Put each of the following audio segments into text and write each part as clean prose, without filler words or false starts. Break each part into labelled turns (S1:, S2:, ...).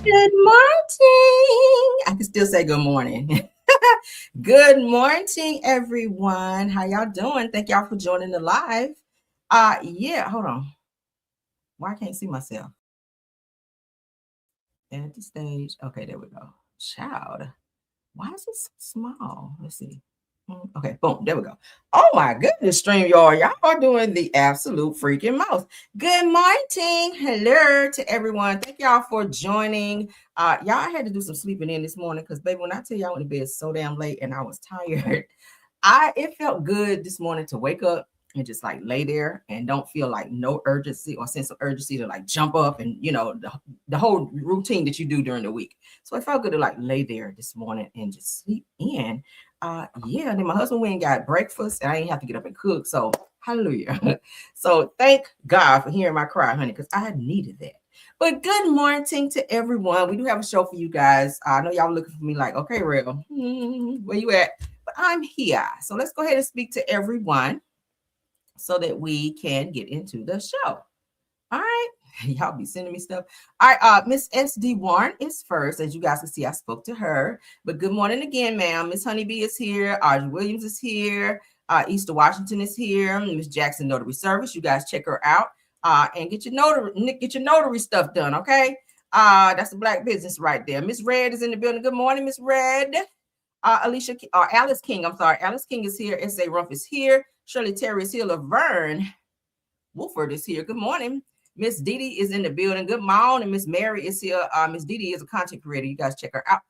S1: Good morning. I can still say good morning. Good morning, everyone. How y'all doing? Thank y'all for joining the live. Yeah, hold on. Why I can't see myself? At the stage. Okay, there we go. Child. Why is it so small? Let's see. Okay, boom, there we go. Oh my goodness, StreamYard, y'all are doing the absolute freaking most. Good morning. Hello to everyone. Thank y'all for joining. Y'all, I had to do some sleeping in this morning because, baby, when I tell y'all I went to bed so damn late and I was tired, it felt good this morning to wake up and just like lay there and don't feel like no urgency or sense of urgency to like jump up and the whole routine that you do during the week. So it felt good to like lay there this morning and just sleep in. Yeah, and then my husband went and got breakfast and I didn't have to get up and cook. So hallelujah. So thank God for hearing my cry, honey, because I needed that. But good morning to everyone. We do have a show for you guys. I know y'all looking for me like, okay, Real, where you at? But I'm here. So let's go ahead and speak to everyone so that we can get into the show. All right. Y'all be sending me stuff. All right. Miss SD Warren is first. As you guys can see, I spoke to her. But good morning again, ma'am. Miss Honeybee is here. Audrey Williams is here. Easter Washington is here. Miss Jackson Notary Service. You guys check her out and get your notary stuff done. Okay. That's the black business right there. Miss Red is in the building. Good morning, Miss Red. Alicia or Alice King. I'm sorry. Alice King is here. S.A. Rumpf is here. Shirley Terry is here. Laverne Wolford is here. Good morning. Miss Didi is in the building. Good morning. Miss Mary is here. Miss Didi is a content creator. You guys check her out.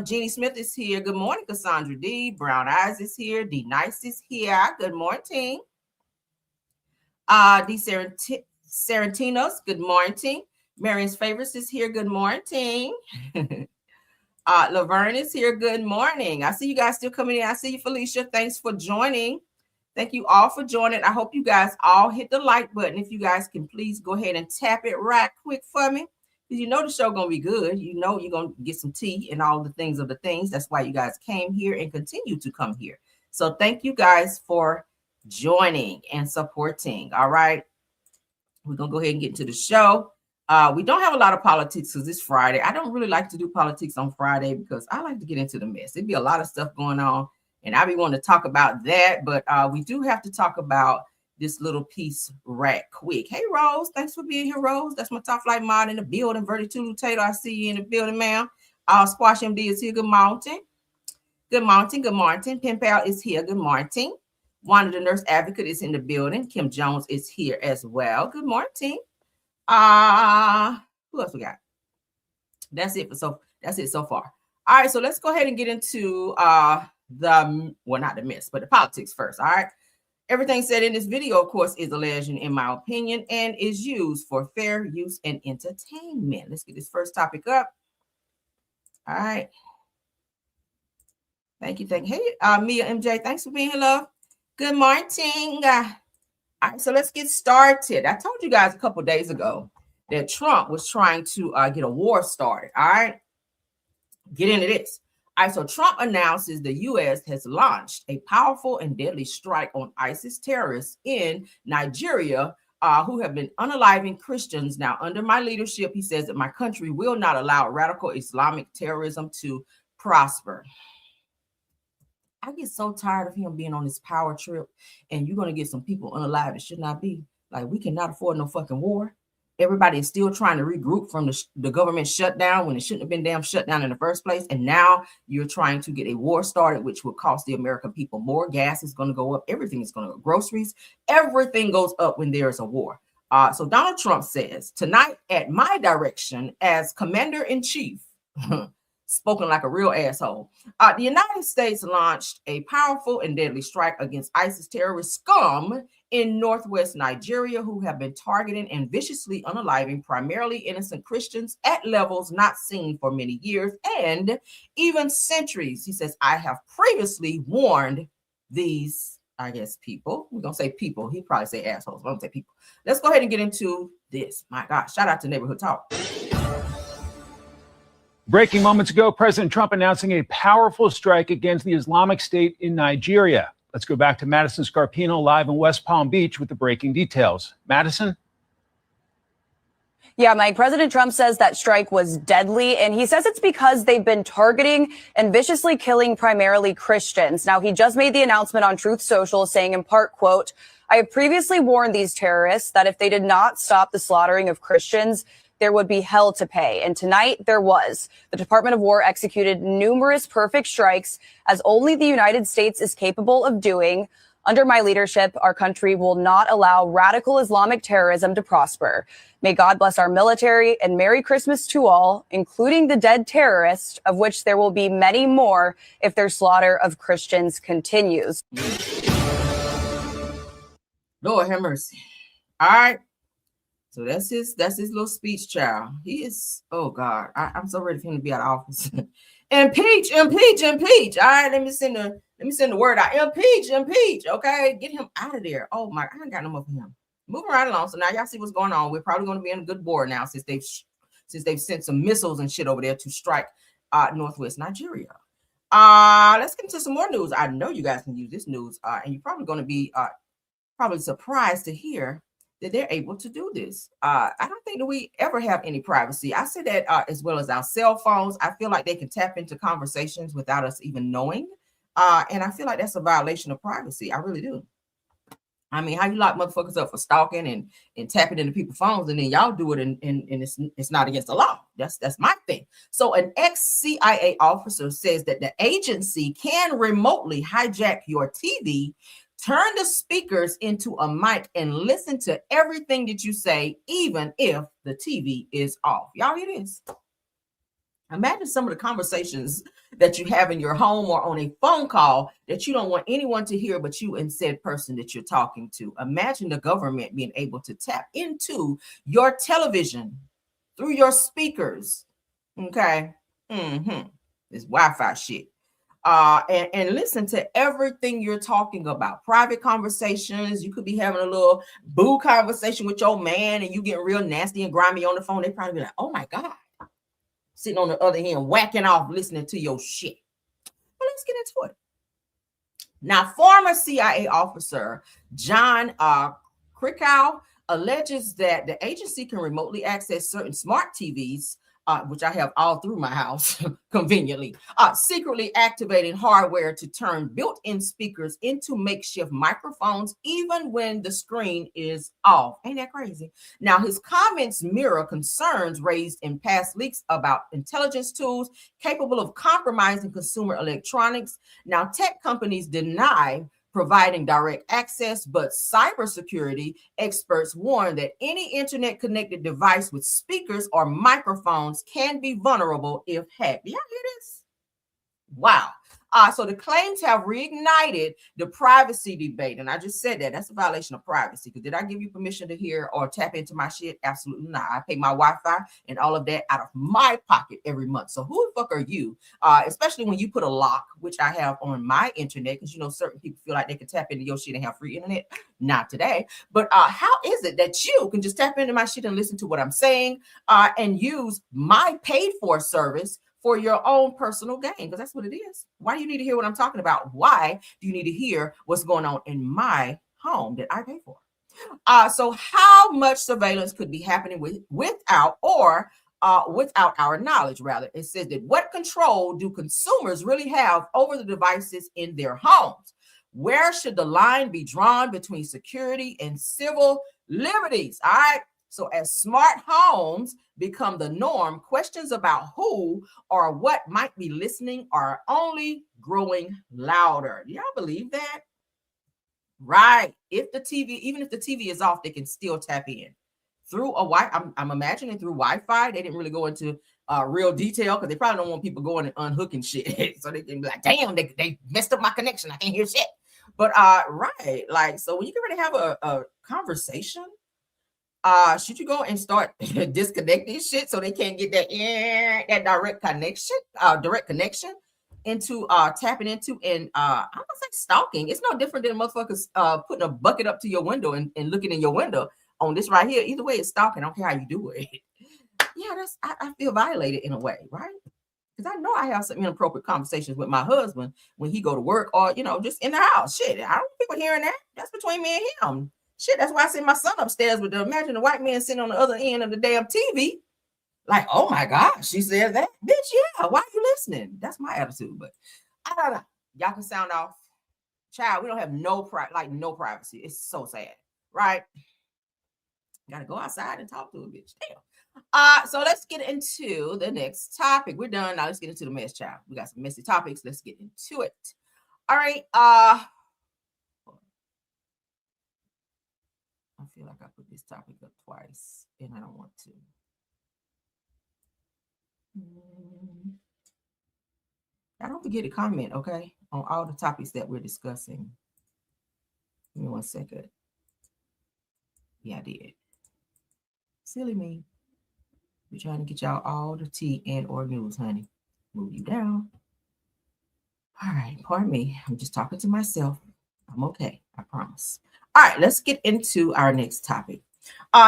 S1: Jeannie Smith is here. Good morning, Cassandra D. Brown Eyes is here. D Nice is here. Good morning. D Sarentinos. Good morning. Marion's Favorites is here. Good morning. Laverne is here. Good morning. I see you guys still coming in. I see you, Felicia. Thanks for joining. Thank you all for joining. I hope you guys all hit the like button. If you guys can please go ahead and tap it right quick for me. Because you know the show going to be good. You know you're going to get some tea and all the things of the things. That's why you guys came here and continue to come here. So thank you guys for joining and supporting. All right. We're going to go ahead and get into the show. We don't have a lot of politics because it's Friday. I don't really like to do politics on Friday because I like to get into the mess. It'd be a lot of stuff going on. And I be wanting to talk about that, but we do have to talk about this little piece right quick. Hey, Rose, thanks for being here, Rose. That's my top flight mod in the building. Verdi Tulu Taylor, I see you in the building, ma'am. Squash MD is here. Good morning. Good morning. Good morning. Pen Pal is here. Good morning. Wanda the Nurse Advocate is in the building. Kim Jones is here as well. Good morning. Who else we got? That's it so far. All right, so let's go ahead and get into not the mess, but the politics first. All right. Everything said in this video, of course, is alleged in my opinion and is used for fair use and entertainment. Let's get this first topic up. All right. Thank you. Hey, Mia MJ, thanks for being here, love. Good morning. All right, so let's get started. I told you guys a couple days ago that Trump was trying to get a war started. All right. Get into this. All right, so Trump announces the U.S. has launched a powerful and deadly strike on ISIS terrorists in Nigeria who have been unaliving Christians. Now, under my leadership, he says that my country will not allow radical Islamic terrorism to prosper. I get so tired of him being on this power trip, and you're going to get some people unalive. It should not be. Like, we cannot afford no fucking war. Everybody is still trying to regroup from the government shutdown when it shouldn't have been damn shut down in the first place. And now you're trying to get a war started, which will cost the American people more. Gas is going to go up. Everything is going to go. Groceries. Everything goes up when there's a war. So Donald Trump says, tonight at my direction as commander-in-chief, spoken like a real asshole, the United States launched a powerful and deadly strike against ISIS terrorist scum in northwest Nigeria who have been targeting and viciously unaliving primarily innocent Christians at levels not seen for many years and even centuries. He says, I have previously warned these, I guess, people. We're going to say people. He'd probably say assholes. But I'm going to say people. Let's go ahead and get into this. My God, shout out to Neighborhood Talk.
S2: Breaking moments ago, President Trump announcing a powerful strike against the Islamic State in Nigeria. Let's go back to Madison Scarpino live in West Palm Beach with the breaking details. Madison?
S3: Yeah, Mike, President Trump says that strike was deadly, and he says it's because they've been targeting and viciously killing primarily Christians. Now, he just made the announcement on Truth Social saying in part, quote, "I have previously warned these terrorists that if they did not stop the slaughtering of Christians, there would be hell to pay." And tonight there was. The Department of War executed numerous perfect strikes, as only the United States is capable of doing. Under my leadership, our country will not allow radical Islamic terrorism to prosper. May God bless our military, and Merry Christmas to all, including the dead terrorists, of which there will be many more if their slaughter of Christians continues.
S1: Lord have mercy. All right. So that's his little speech, child. He is, oh God, I'm so ready for him to be out of office. Impeach. All right, let me send the word out. Impeach. Okay, get him out of there. Oh my, I ain't got no more for him. Moving right along. So now y'all see what's going on. We're probably going to be in a good board now since they've sent some missiles and shit over there to strike Northwest Nigeria. Let's get into some more news. I know you guys can use this news, and you're probably going to be probably surprised to hear that they're able to do this. I don't think that we ever have any privacy. I say that as well as our cell phones. I feel like they can tap into conversations without us even knowing. And I feel like that's a violation of privacy. I really do. I mean, how you lock motherfuckers up for stalking and tapping into people's phones, and then y'all do it and it's not against the law. That's my thing. So an ex-CIA officer says that the agency can remotely hijack your TV, turn the speakers into a mic, and listen to everything that you say, even if the TV is off. Y'all hear this? Imagine some of the conversations that you have in your home or on a phone call that you don't want anyone to hear but you and said person that you're talking to. Imagine the government being able to tap into your television through your speakers. Okay. This Wi-Fi shit. And listen to everything you're talking about. Private conversations. You could be having a little boo conversation with your man and you getting real nasty and grimy on the phone. They probably be like, oh my God. Sitting on the other hand, whacking off, listening to your shit. But let's get into it. Now, former CIA officer John Krikow alleges that the agency can remotely access certain smart TVs, which I have all through my house conveniently, secretly activating hardware to turn built-in speakers into makeshift microphones, even when the screen is off. Ain't that crazy? Now, his comments mirror concerns raised in past leaks about intelligence tools capable of compromising consumer electronics. Now, tech companies deny providing direct access, but cybersecurity experts warn that any internet-connected device with speakers or microphones can be vulnerable if hacked. Y'all hear this? Wow. So the claims have reignited the privacy debate. And I just said that. That's a violation of privacy. Because did I give you permission to hear or tap into my shit? Absolutely not. I pay my Wi-Fi and all of that out of my pocket every month. So who the fuck are you? Especially when you put a lock, which I have on my internet, because you know certain people feel like they can tap into your shit and have free internet. Not today. But how is it that you can just tap into my shit and listen to what I'm saying and use my paid for service for your own personal gain? Because that's what it is. Why do you need to hear what I'm talking about? Why do you need to hear what's going on in my home that I pay for? So how much surveillance could be happening without our knowledge, rather? It says that what control do consumers really have over the devices in their homes? Where should the line be drawn between security and civil liberties? All right. So as smart homes become the norm, questions about who or what might be listening are only growing louder. Do y'all believe that? Right. Even if the TV is off, they can still tap in through a Wi-Fi. I'm imagining through Wi-Fi. They didn't really go into real detail because they probably don't want people going and unhooking shit. So they can be like, damn, they messed up my connection. I can't hear shit. But right, like, so when you get ready to have a conversation, should you go and start disconnecting shit so they can't get that direct connection into tapping into, and I'm gonna say stalking. It's no different than motherfuckers putting a bucket up to your window and looking in your window on this right here. Either way, it's stalking. I don't care how you do it. Yeah, I feel violated in a way, right? Because I know I have some inappropriate conversations with my husband when he go to work or, you know, just in the house. Shit, I don't want people hearing that. That's between me and him. Shit, that's why I send my son upstairs with the imagine the white man sitting on the other end of the damn TV. Like, oh my God, she said that. Bitch, yeah, why are you listening? That's my attitude. But I don't know. Y'all can sound off. Child, we don't have no privacy. It's so sad, right? Gotta go outside and talk to a bitch. Damn. So let's get into the next topic. We're done. Now let's get into the mess, child. We got some messy topics. Let's get into it. All right. I feel like I put this topic up twice and I don't want to. I don't forget to comment, okay, on all the topics that we're discussing. Give me 1 second. Yeah, I did. Silly me. We're trying to get y'all all the tea and or news, honey. Move you down. All right, pardon me. I'm just talking to myself. I'm okay, I promise. All right, let's get into our next topic.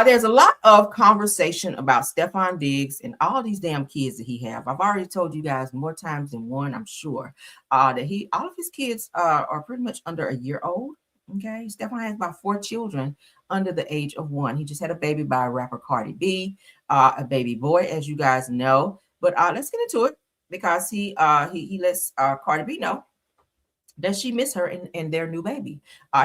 S1: There's a lot of conversation about Stefan Diggs and all these damn kids that he have. I've already told you guys more times than one, I'm sure, that all of his kids are pretty much under a year old. Okay, Stefan has about 4 children under the age of 1. He just had a baby by rapper Cardi B, a baby boy, as you guys know. But let's get into it because he lets Cardi B know that she miss her and their new baby.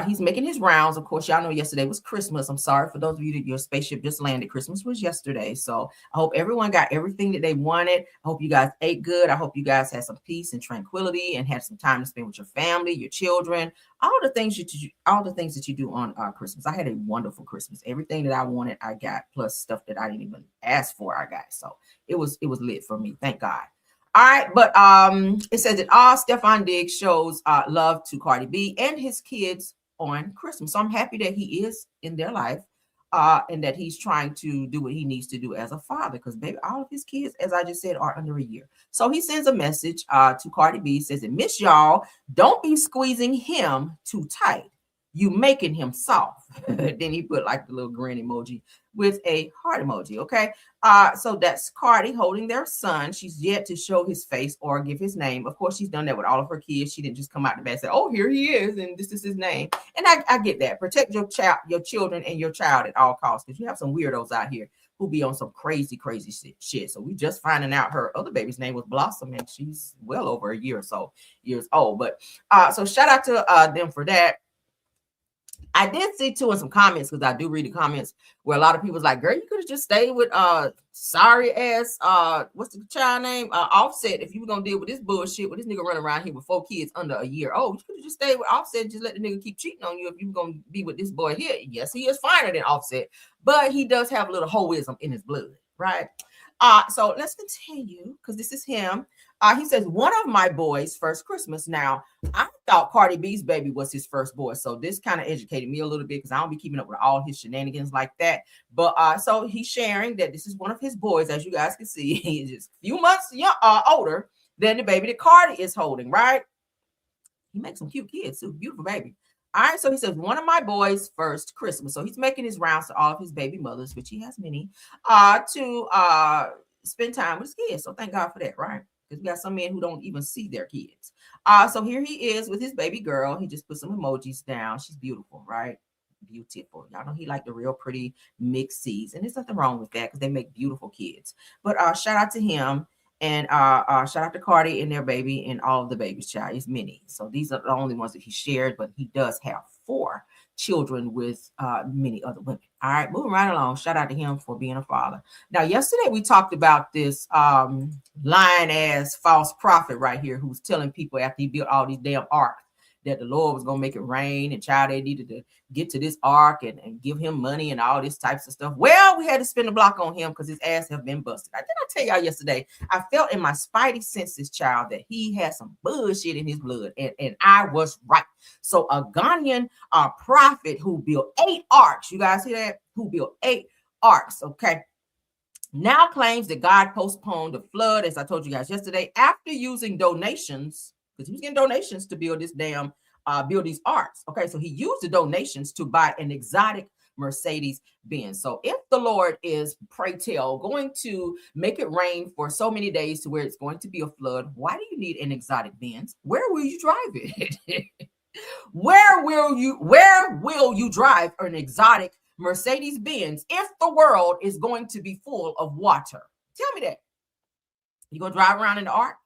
S1: He's making his rounds. Of course, y'all know yesterday was Christmas. I'm sorry for those of you that your spaceship just landed. Christmas was yesterday. So I hope everyone got everything that they wanted. I hope you guys ate good. I hope you guys had some peace and tranquility and had some time to spend with your family, your children, all the things that you do on Christmas. I had a wonderful Christmas. Everything that I wanted, I got, plus stuff that I didn't even ask for, I got. So it was lit for me. Thank God. All right, but it says that all Stefan Diggs shows love to Cardi B and his kids on Christmas. So I'm happy that he is in their life and that he's trying to do what he needs to do as a father because, baby, all of his kids, as I just said, are under a year. So he sends a message to Cardi B, says, miss y'all, don't be squeezing him too tight. You making him soft. Then he put like the little grin emoji with a heart emoji. Okay. So that's Cardi holding their son. She's yet to show his face or give his name. Of course, she's done that with all of her kids. She didn't just come out the bed and say, oh, here he is, and this is his name. And I get that. Protect your children and your child at all costs, because you have some weirdos out here who be on some crazy shit. So we just finding out her other baby's name was Blossom, and she's well over a year or so years old. But so shout out to them for that. I did see too in some comments, because I do read the comments, where a lot of people was like, girl, you could have just stayed with sorry ass what's the child name? Offset. If you were gonna deal with this bullshit with this nigga running around here with 4 kids under a year old, you could have just stayed with Offset, just let the nigga keep cheating on you if you were gonna be with this boy here. Yes, he is finer than Offset, but he does have a little hoism in his blood, right? So let's continue, because this is him. He says, one of my boys' first Christmas. Now, I thought Cardi B's baby was his first boy, so this kind of educated me a little bit, because I don't be keeping up with all his shenanigans like that. But so he's sharing that this is one of his boys, as you guys can see. He's just a few months older than the baby that Cardi is holding, right? He makes some cute kids too, beautiful baby. All right, so he says, one of my boys' first Christmas. So he's making his rounds to all of his baby mothers, which he has many, to spend time with his kids. So thank God for that, right? Because we got some men who don't even see their kids. So here he is with his baby girl. He just put some emojis down. She's beautiful, right? Beautiful. Y'all know he like the real pretty mixed seeds. And there's nothing wrong with that, because they make beautiful kids. But shout out to him. And shout out to Cardi and their baby and all of the babies, child. It's many. So these are the only ones that he shared, but he does have 4 children with many other women. All right, moving right along. Shout out to him for being a father. Now, yesterday we talked about this lying ass false prophet right here, who's telling people after he built all these damn arcs that the Lord was going to make it rain, and child, they needed to get to this ark and give him money and all this types of stuff. Well, we had to spin the block on him because his ass have been busted. Did I tell y'all yesterday? I felt in my spidey senses, child, that he had some bullshit in his blood, and I was right. So a Ghanaian prophet who built 8 arks, you guys hear that? Who built 8 arks, okay? Now claims that God postponed the flood, as I told you guys yesterday, after using donations, because he was getting donations to build this damn build these arks. Okay, so he used the donations to buy an exotic Mercedes Benz. So if the Lord is, pray tell, going to make it rain for so many days to where it's going to be a flood, why do you need an exotic Benz? Where will you drive it? Where will you drive an exotic Mercedes Benz if the world is going to be full of water? Tell me that. You gonna drive around in the ark?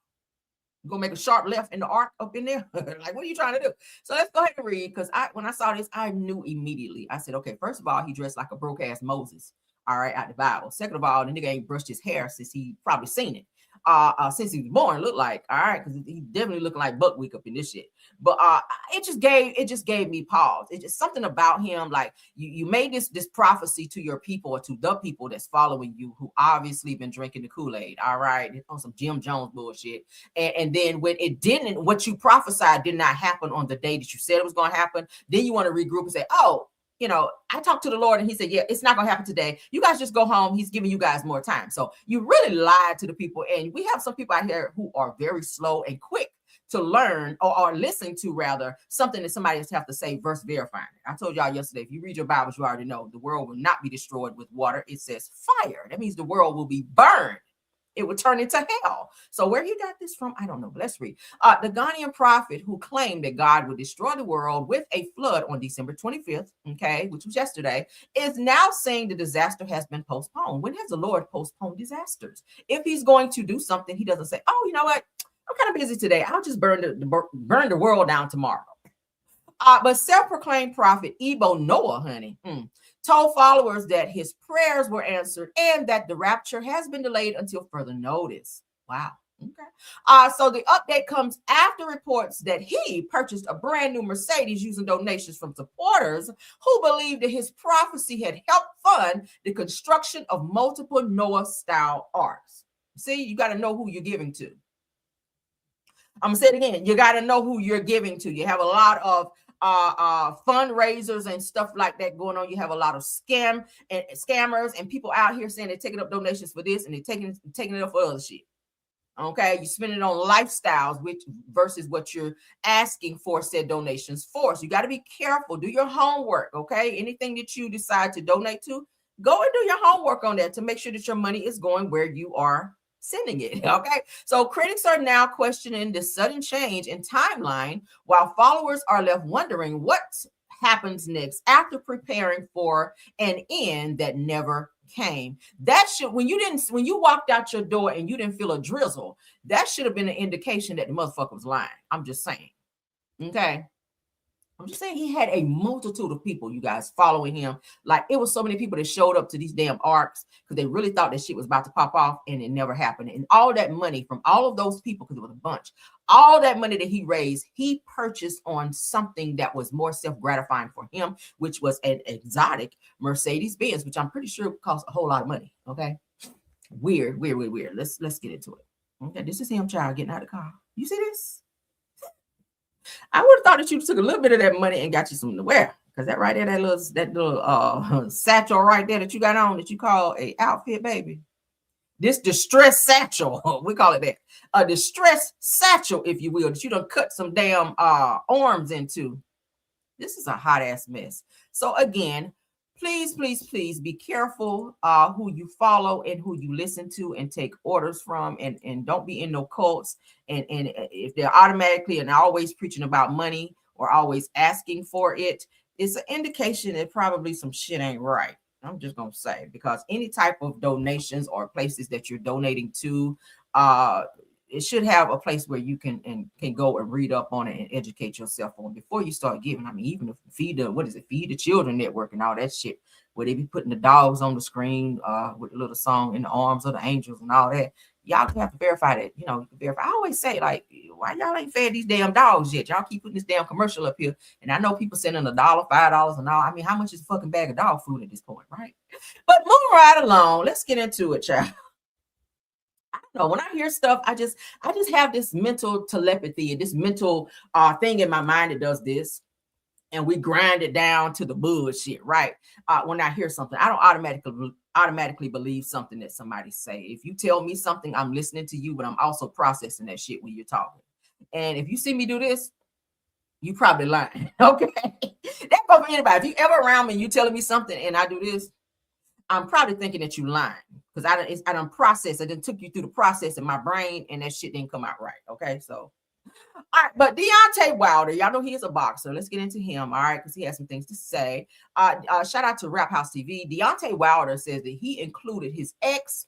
S1: You gonna make a sharp left in the ark up in there? Like, what are you trying to do? So let's go ahead and read, because when I saw this, I knew immediately. I said, okay, first of all, he dressed like a broke ass Moses. All right, out the Bible. Second of all, the nigga ain't brushed his hair since he probably seen it. Since he was born, looked like, all right, because he definitely looking like Buckwheat up in this shit. But it just gave me pause. It's just something about him. Like, you made this prophecy to your people, or to the people that's following you, who obviously been drinking the Kool-Aid, all right, on some Jim Jones bullshit. And then when it didn't, what you prophesied did not happen on the day that you said it was going to happen, then you want to regroup and say, oh, I talked to the Lord and he said, yeah, it's not going to happen today. You guys just go home. He's giving you guys more time. So you really lied to the people. And we have some people out here who are very slow and quick to learn, or listen to, rather, something that somebody has to say versus verifying it. I told y'all yesterday, if you read your Bibles, you already know the world will not be destroyed with water. It says fire. That means the world will be burned. It would turn into hell. So where he got this from, I don't know. But let's read. The Ghanaian prophet who claimed that God would destroy the world with a flood on December 25th, okay, which was yesterday, is now saying the disaster has been postponed. When has the Lord postponed disasters? If he's going to do something, he doesn't say, oh, you know what? I'm kind of busy today. I'll just burn the world down tomorrow. But self-proclaimed prophet Ebo Noah, honey, told followers that his prayers were answered and that the rapture has been delayed until further notice. Wow. Okay. So the update comes after reports that he purchased a brand new Mercedes using donations from supporters who believed that his prophecy had helped fund the construction of multiple Noah-style arks. See, you got to know who you're giving to. I'm going to say it again. You got to know who you're giving to. You have a lot of fundraisers and stuff like that going on. You have a lot of scammers and people out here saying they're taking up donations for this and they're taking it up for other shit. Okay, you spend it on lifestyles, which versus what you're asking for said donations for. So you got to be careful. Do your homework. Okay, anything that you decide to donate to, go and do your homework on that to make sure that your money is going where you are sending it. Okay, so critics are now questioning the sudden change in timeline, while followers are left wondering what happens next after preparing for an end that never came. That should, when you walked out your door and you didn't feel a drizzle, that should have been an indication that the motherfucker was lying. I'm just saying. Okay. I'm just saying, he had a multitude of people, you guys, following him. Like, it was so many people that showed up to these damn arcs because they really thought that shit was about to pop off, and it never happened. And all that money from all of those people, because it was a bunch, all that money that he raised, he purchased on something that was more self-gratifying for him, which was an exotic Mercedes Benz, which I'm pretty sure cost a whole lot of money. Okay, weird. Let's get into it. Okay, this is him, child, getting out of the car. You see this? I would have thought that you took a little bit of that money and got you something to wear, because that right there, that little satchel right there that you got on, that you call a outfit, baby. This distress satchel, we call it that, a distress satchel, if you will, that you done cut some damn arms into. This is a hot ass mess. So again, please be careful who you follow and who you listen to and take orders from, and don't be in no cults. And if they're automatically and always preaching about money or always asking for it, it's an indication that probably some shit ain't right. I'm just gonna say, because any type of donations or places that you're donating to, it should have a place where you can go and read up on it and educate yourself on before you start giving. I mean, even if Feed the Children Network and all that shit, where they be putting the dogs on the screen with the little song "In the Arms of the Angels" and all that. Y'all have to verify that. You know, verify. I always say, like, why y'all ain't fed these damn dogs yet? Y'all keep putting this damn commercial up here, and I know people sending $1, $5, and all. I mean, how much is a fucking bag of dog food at this point, right? But moving right along, let's get into it, child. I don't know, when I hear stuff, I just have this mental telepathy and this mental thing in my mind that does this, and we grind it down to the bullshit, right? When I hear something, I don't automatically believe something that somebody say. If you tell me something, I'm listening to you, but I'm also processing that shit when you're talking. And if you see me do this, you probably lying. Okay, that goes for anybody. If you ever around me and you telling me something and I do this, I'm probably thinking that you lying, because I done processed. I done took you through the process in my brain, and that shit didn't come out right. Okay, so All right, but Deontay Wilder, y'all know he is a boxer. Let's get into him, all right, because he has some things to say. Shout out to Rap House TV. Deontay Wilder says that he included his ex,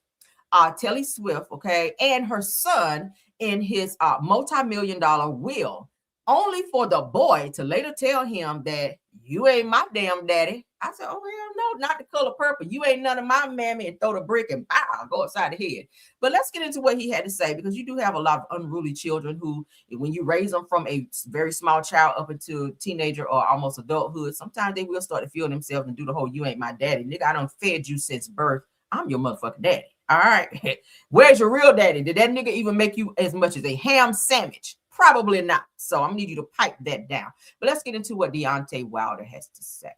S1: Telly Swift, okay, and her son in his multi-million-dollar will, only for the boy to later tell him that you ain't my damn daddy. I said, oh, hell no, not the color purple. You ain't none of my mammy, and throw the brick and pow, go upside the head. But let's get into what he had to say, because you do have a lot of unruly children who, when you raise them from a very small child up into teenager or almost adulthood, sometimes they will start to feel themselves and do the whole you ain't my daddy. Nigga, I done fed you since birth. I'm your motherfucking daddy. All right. Where's your real daddy? Did that nigga even make you as much as a ham sandwich? Probably not. So I'm gonna need you to pipe that down. But let's get into what Deontay Wilder has to say.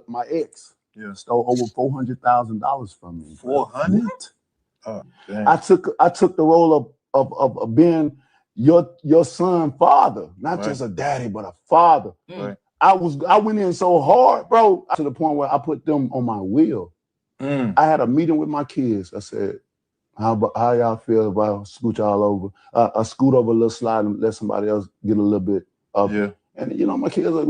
S4: My ex stole over $400,000 from me.
S5: 400? Oh,
S4: I took the role of being your son father, not just a daddy, but a father.
S5: Right.
S4: I went in so hard, bro, to the point where I put them on my wheel. I had a meeting with my kids. I said, how y'all feel if I scoot y'all over? I scoot over a little slide and let somebody else get a little bit of it. And, you know, my kids are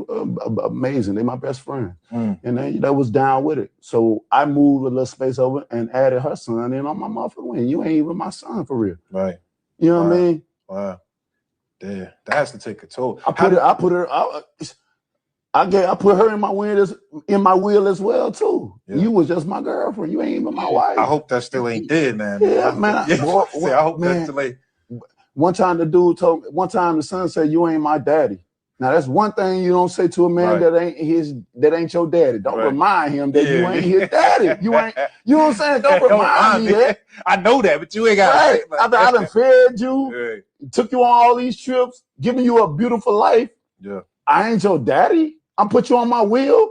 S4: amazing. They're my best friend. And they was down with it. So I moved a little space over and added her son in on my motherfucking wing. You ain't even my son for real.
S5: Right.
S4: You know what I mean?
S5: Wow. Yeah, that has to take a toll.
S4: I put her in my wheel as well too. Yeah. You was just my girlfriend. You ain't even my wife.
S5: I hope that still ain't dead, man.
S4: Yeah, man.
S5: I hope that still ain't.
S4: One time the son said, "You ain't my daddy." Now that's one thing you don't say to a man that ain't your daddy. Don't remind him that you ain't his daddy. You know what I'm saying? Don't remind me that.
S5: I know that, but you ain't got
S4: it. I done fed you, took you on all these trips, giving you a beautiful life.
S5: Yeah.
S4: I ain't your daddy. I put you on my wheel.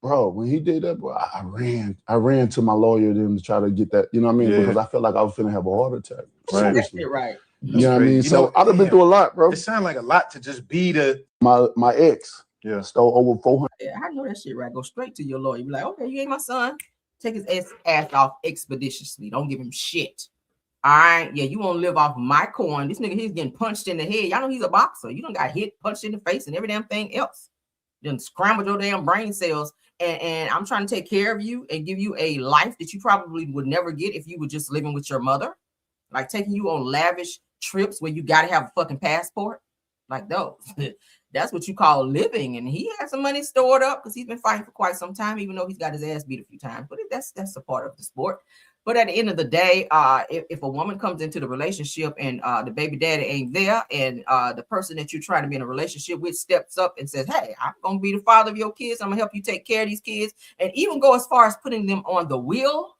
S4: Bro, when he did that, bro, I ran to my lawyer to try to get that, you know what I mean? Because I felt like I was finna have a heart attack.
S1: Seriously. Right.
S4: You know what I mean? So I've been through a lot, bro.
S5: It sounds like a lot to just be
S4: my ex.
S5: Yeah.
S4: Stole over 400.
S1: Yeah, I know that shit, right? Go straight to your lawyer. Be like, okay, you ain't my son. Take his ass off expeditiously. Don't give him shit. All right. Yeah, you won't live off my coin. This nigga, he's getting punched in the head. Y'all know he's a boxer. You done got hit, punched in the face, and every damn thing else. Then scrambled your damn brain cells. And I'm trying to take care of you and give you a life that you probably would never get if you were just living with your mother. Like taking you on lavish trips where you got to have a fucking passport. Like those. That's what you call living. And he has some money stored up because he's been fighting for quite some time, even though he's got his ass beat a few times. But that's a part of the sport. But at the end of the day, if a woman comes into the relationship and the baby daddy ain't there, and the person that you're trying to be in a relationship with steps up and says, hey, I'm going to be the father of your kids. I'm going to help you take care of these kids. And even go as far as putting them on the wheel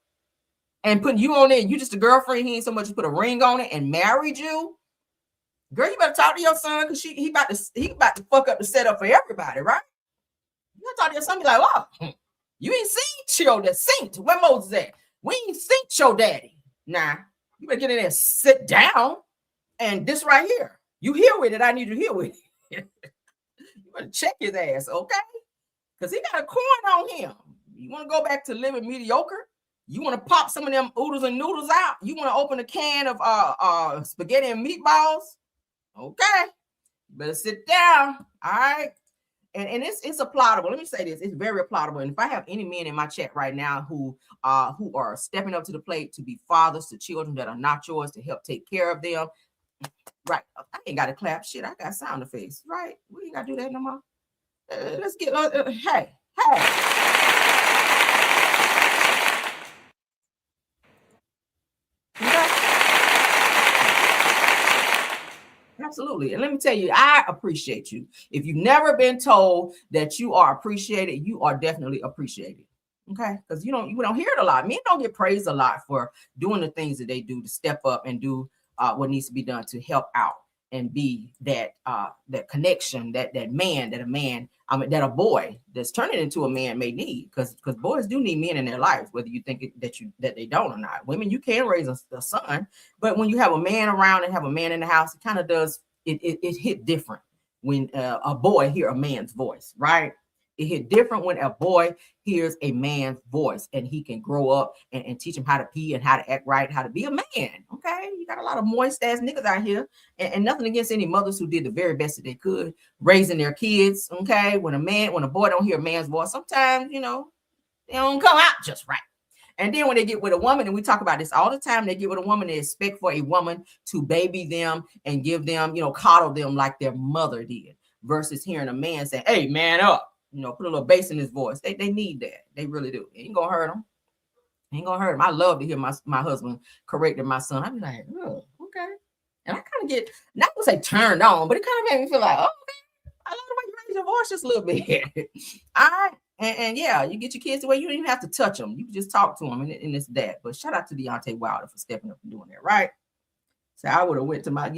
S1: and putting you on it. You just a girlfriend. He ain't so much as put a ring on it and married you. Girl, you better talk to your son because he about to fuck up the setup for everybody, right? You gotta talk to your son, be like, oh, you ain't seen the saint. Where Moses at? We ain't seen your daddy. Nah, you better get in there and sit down. And this right here, you here with it. I need you here with it. You better check his ass, okay? Because he got a coin on him. You want to go back to living mediocre? You want to pop some of them oodles and noodles out? You want to open a can of spaghetti and meatballs? Okay, you better sit down. All right. And it's applaudable. Let me say this. It's very applaudable. And if I have any men in my chat right now who are stepping up to the plate to be fathers to children that are not yours, to help take care of them, right? I ain't got to clap shit. I got sound effects, right? We ain't got to do that no more. Let's get, hey. Absolutely. And let me tell you, I appreciate you. If you've never been told that you are appreciated, you are definitely appreciated. Okay. Because we don't hear it a lot. Men don't get praised a lot for doing the things that they do to step up and do what needs to be done to help out and be that connection that a boy that's turning into a man may need, because boys do need men in their lives, whether you think that they don't or not. Women, you can raise a son, but when you have a man around and have a man in the house, it kind of does it hit different when a boy hear a man's voice, right? It hit different when a boy hears a man's voice and he can grow up and teach him how to pee and how to act right, how to be a man. Okay. You got a lot of moist ass niggas out here, and nothing against any mothers who did the very best that they could raising their kids. Okay. When a boy don't hear a man's voice, sometimes, they don't come out just right. And then when they get with a woman, and we talk about this all the time, they get with a woman, they expect for a woman to baby them and give them, coddle them like their mother did, versus hearing a man say, hey, man up. Put a little bass in his voice. They need that. They really do. It ain't gonna hurt them. I love to hear my husband correcting my son. I'd be like, oh, okay. And I kind of get, not to say turned on, but it kind of made me feel like, oh, okay, I love the way you raise your voice just a little bit. All right. And yeah, you get your kids away. You don't even have to touch them. You can just talk to them, and it's that. But shout out to Deontay Wilder for stepping up and doing that, right? So I would have went to go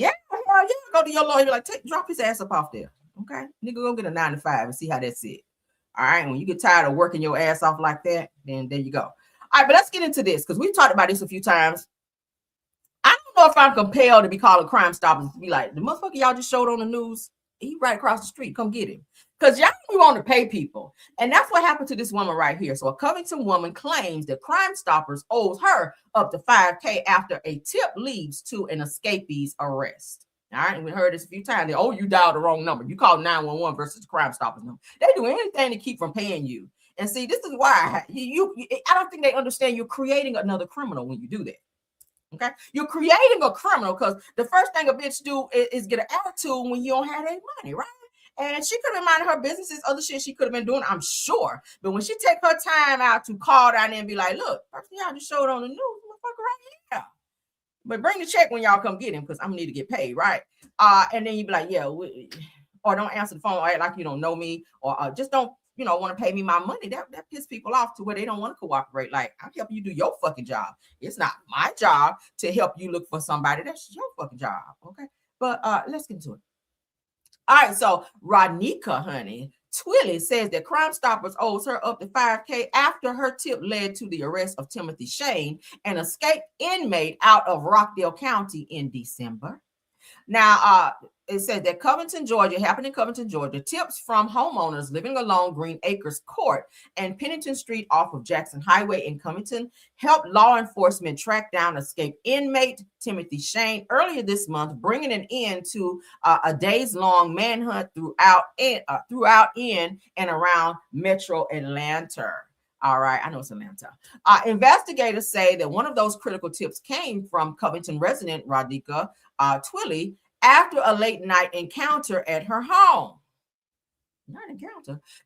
S1: to your lawyer, like, drop his ass up off there. Okay, nigga, go get a 9 to 5 and see how that's it. All right, when you get tired of working your ass off like that, then there you go. All right, but let's get into this because we've talked about this a few times. I don't know if I'm compelled to be calling Crime Stoppers to be like, the motherfucker y'all just showed on the news, he right across the street, come get him. Because y'all want to pay people. And that's what happened to this woman right here. So a Covington woman claims that Crime Stoppers owes her up to $5,000 after a tip leads to an escapee's arrest. All right, and we heard this a few times. You dialed the wrong number. You called 911 versus the Crime Stoppers number. They do anything to keep from paying you. And see, this is why I don't think they understand you're creating another criminal when you do that. Okay, you're creating a criminal because the first thing a bitch do is get an attitude when you don't have any money, right? And she could have been minding her businesses, other shit she could have been doing, I'm sure. But when she take her time out to call down there and be like, look, person y'all just showed on the news, motherfucker right here. But bring the check when y'all come get him because I'm gonna need to get paid, right? And then you be like, yeah, or don't answer the phone or act like you don't know me, or just don't, want to pay me my money. That piss people off to where they don't want to cooperate. Like, I'm helping you do your fucking job. It's not my job to help you look for somebody. That's your fucking job, okay? But let's get into it. All right, so Rodnika, honey, Twilly says that Crime Stoppers owes her up to $5,000 after her tip led to the arrest of Timothy Shane, an escaped inmate out of Rockdale County in December. Now, it said that happened in Covington, Georgia. Tips from homeowners living along Green Acres Court and Pennington Street off of Jackson Highway in Covington helped law enforcement track down escaped inmate Timothy Shane earlier this month, bringing an end to a days-long manhunt throughout in and around Metro Atlanta. All right, I know it's Atlanta. Investigators say that one of those critical tips came from Covington resident Rodnika Twilly after a late night encounter at her home.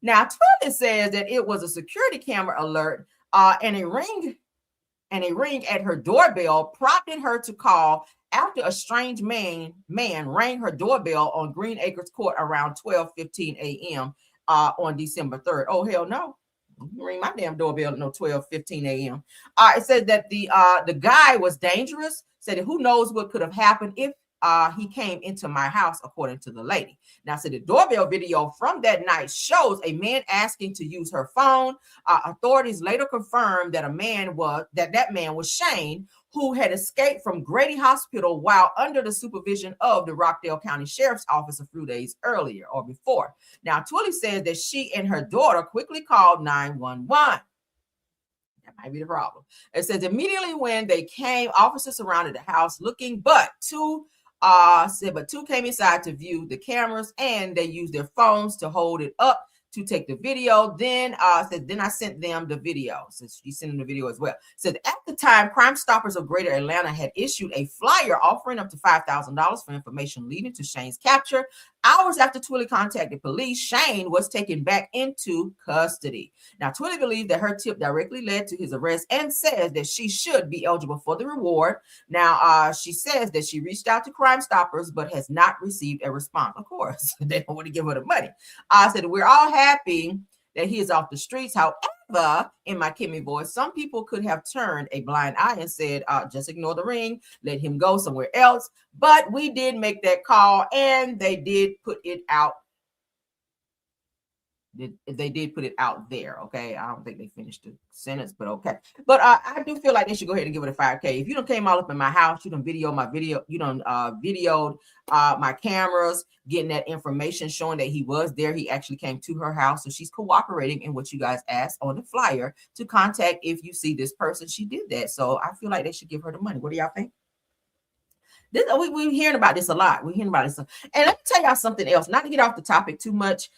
S1: Now, Twilly says that it was a security camera alert and a ring at her doorbell prompted her to call after a strange man rang her doorbell on Green Acres Court around 12:15 a.m. On December 3rd. Oh, hell no. Ring my damn doorbell at 12:15 a.m. It said that the guy was dangerous, said that who knows what could have happened if he came into my house, according to the lady. Now, so the doorbell video from that night shows a man asking to use her phone. Authorities later confirmed that that man was Shane, who had escaped from Grady Hospital while under the supervision of the Rockdale County Sheriff's Office a few days earlier or before. Now, Twilly says that she and her daughter quickly called 911. That might be the problem. It says immediately when they came, officers surrounded the house looking, but two came inside to view the cameras and they used their phones to hold it up to take the video. Then I sent them the video. So she sent them the video as well. Said at the time, Crime Stoppers of Greater Atlanta had issued a flyer offering up to $5,000 for information leading to Shane's capture. Hours after Twilly contacted police, Shane was taken back into custody. Now, Twilly believes that her tip directly led to his arrest and says that she should be eligible for the reward. Now, she says that she reached out to Crime Stoppers but has not received a response. Of course, they don't want to give her the money. I said, we're all happy that he is off the streets. However, in my Kimmy voice, some people could have turned a blind eye and said, just ignore the ring, let him go somewhere else. But we did make that call and they did put it out They did put it out there. Okay, I don't think they finished the sentence, but okay. But I do feel like they should go ahead and give it a 5K. If you don't came all up in my house, you don't video my video, you don't videoed my cameras, getting that information showing that he was there. He actually came to her house, so she's cooperating in what you guys asked on the flyer to contact if you see this person. She did that, so I feel like they should give her the money. What do y'all think? We're hearing about this a lot. We're hearing about this. And let me tell y'all something else, not to get off the topic too much.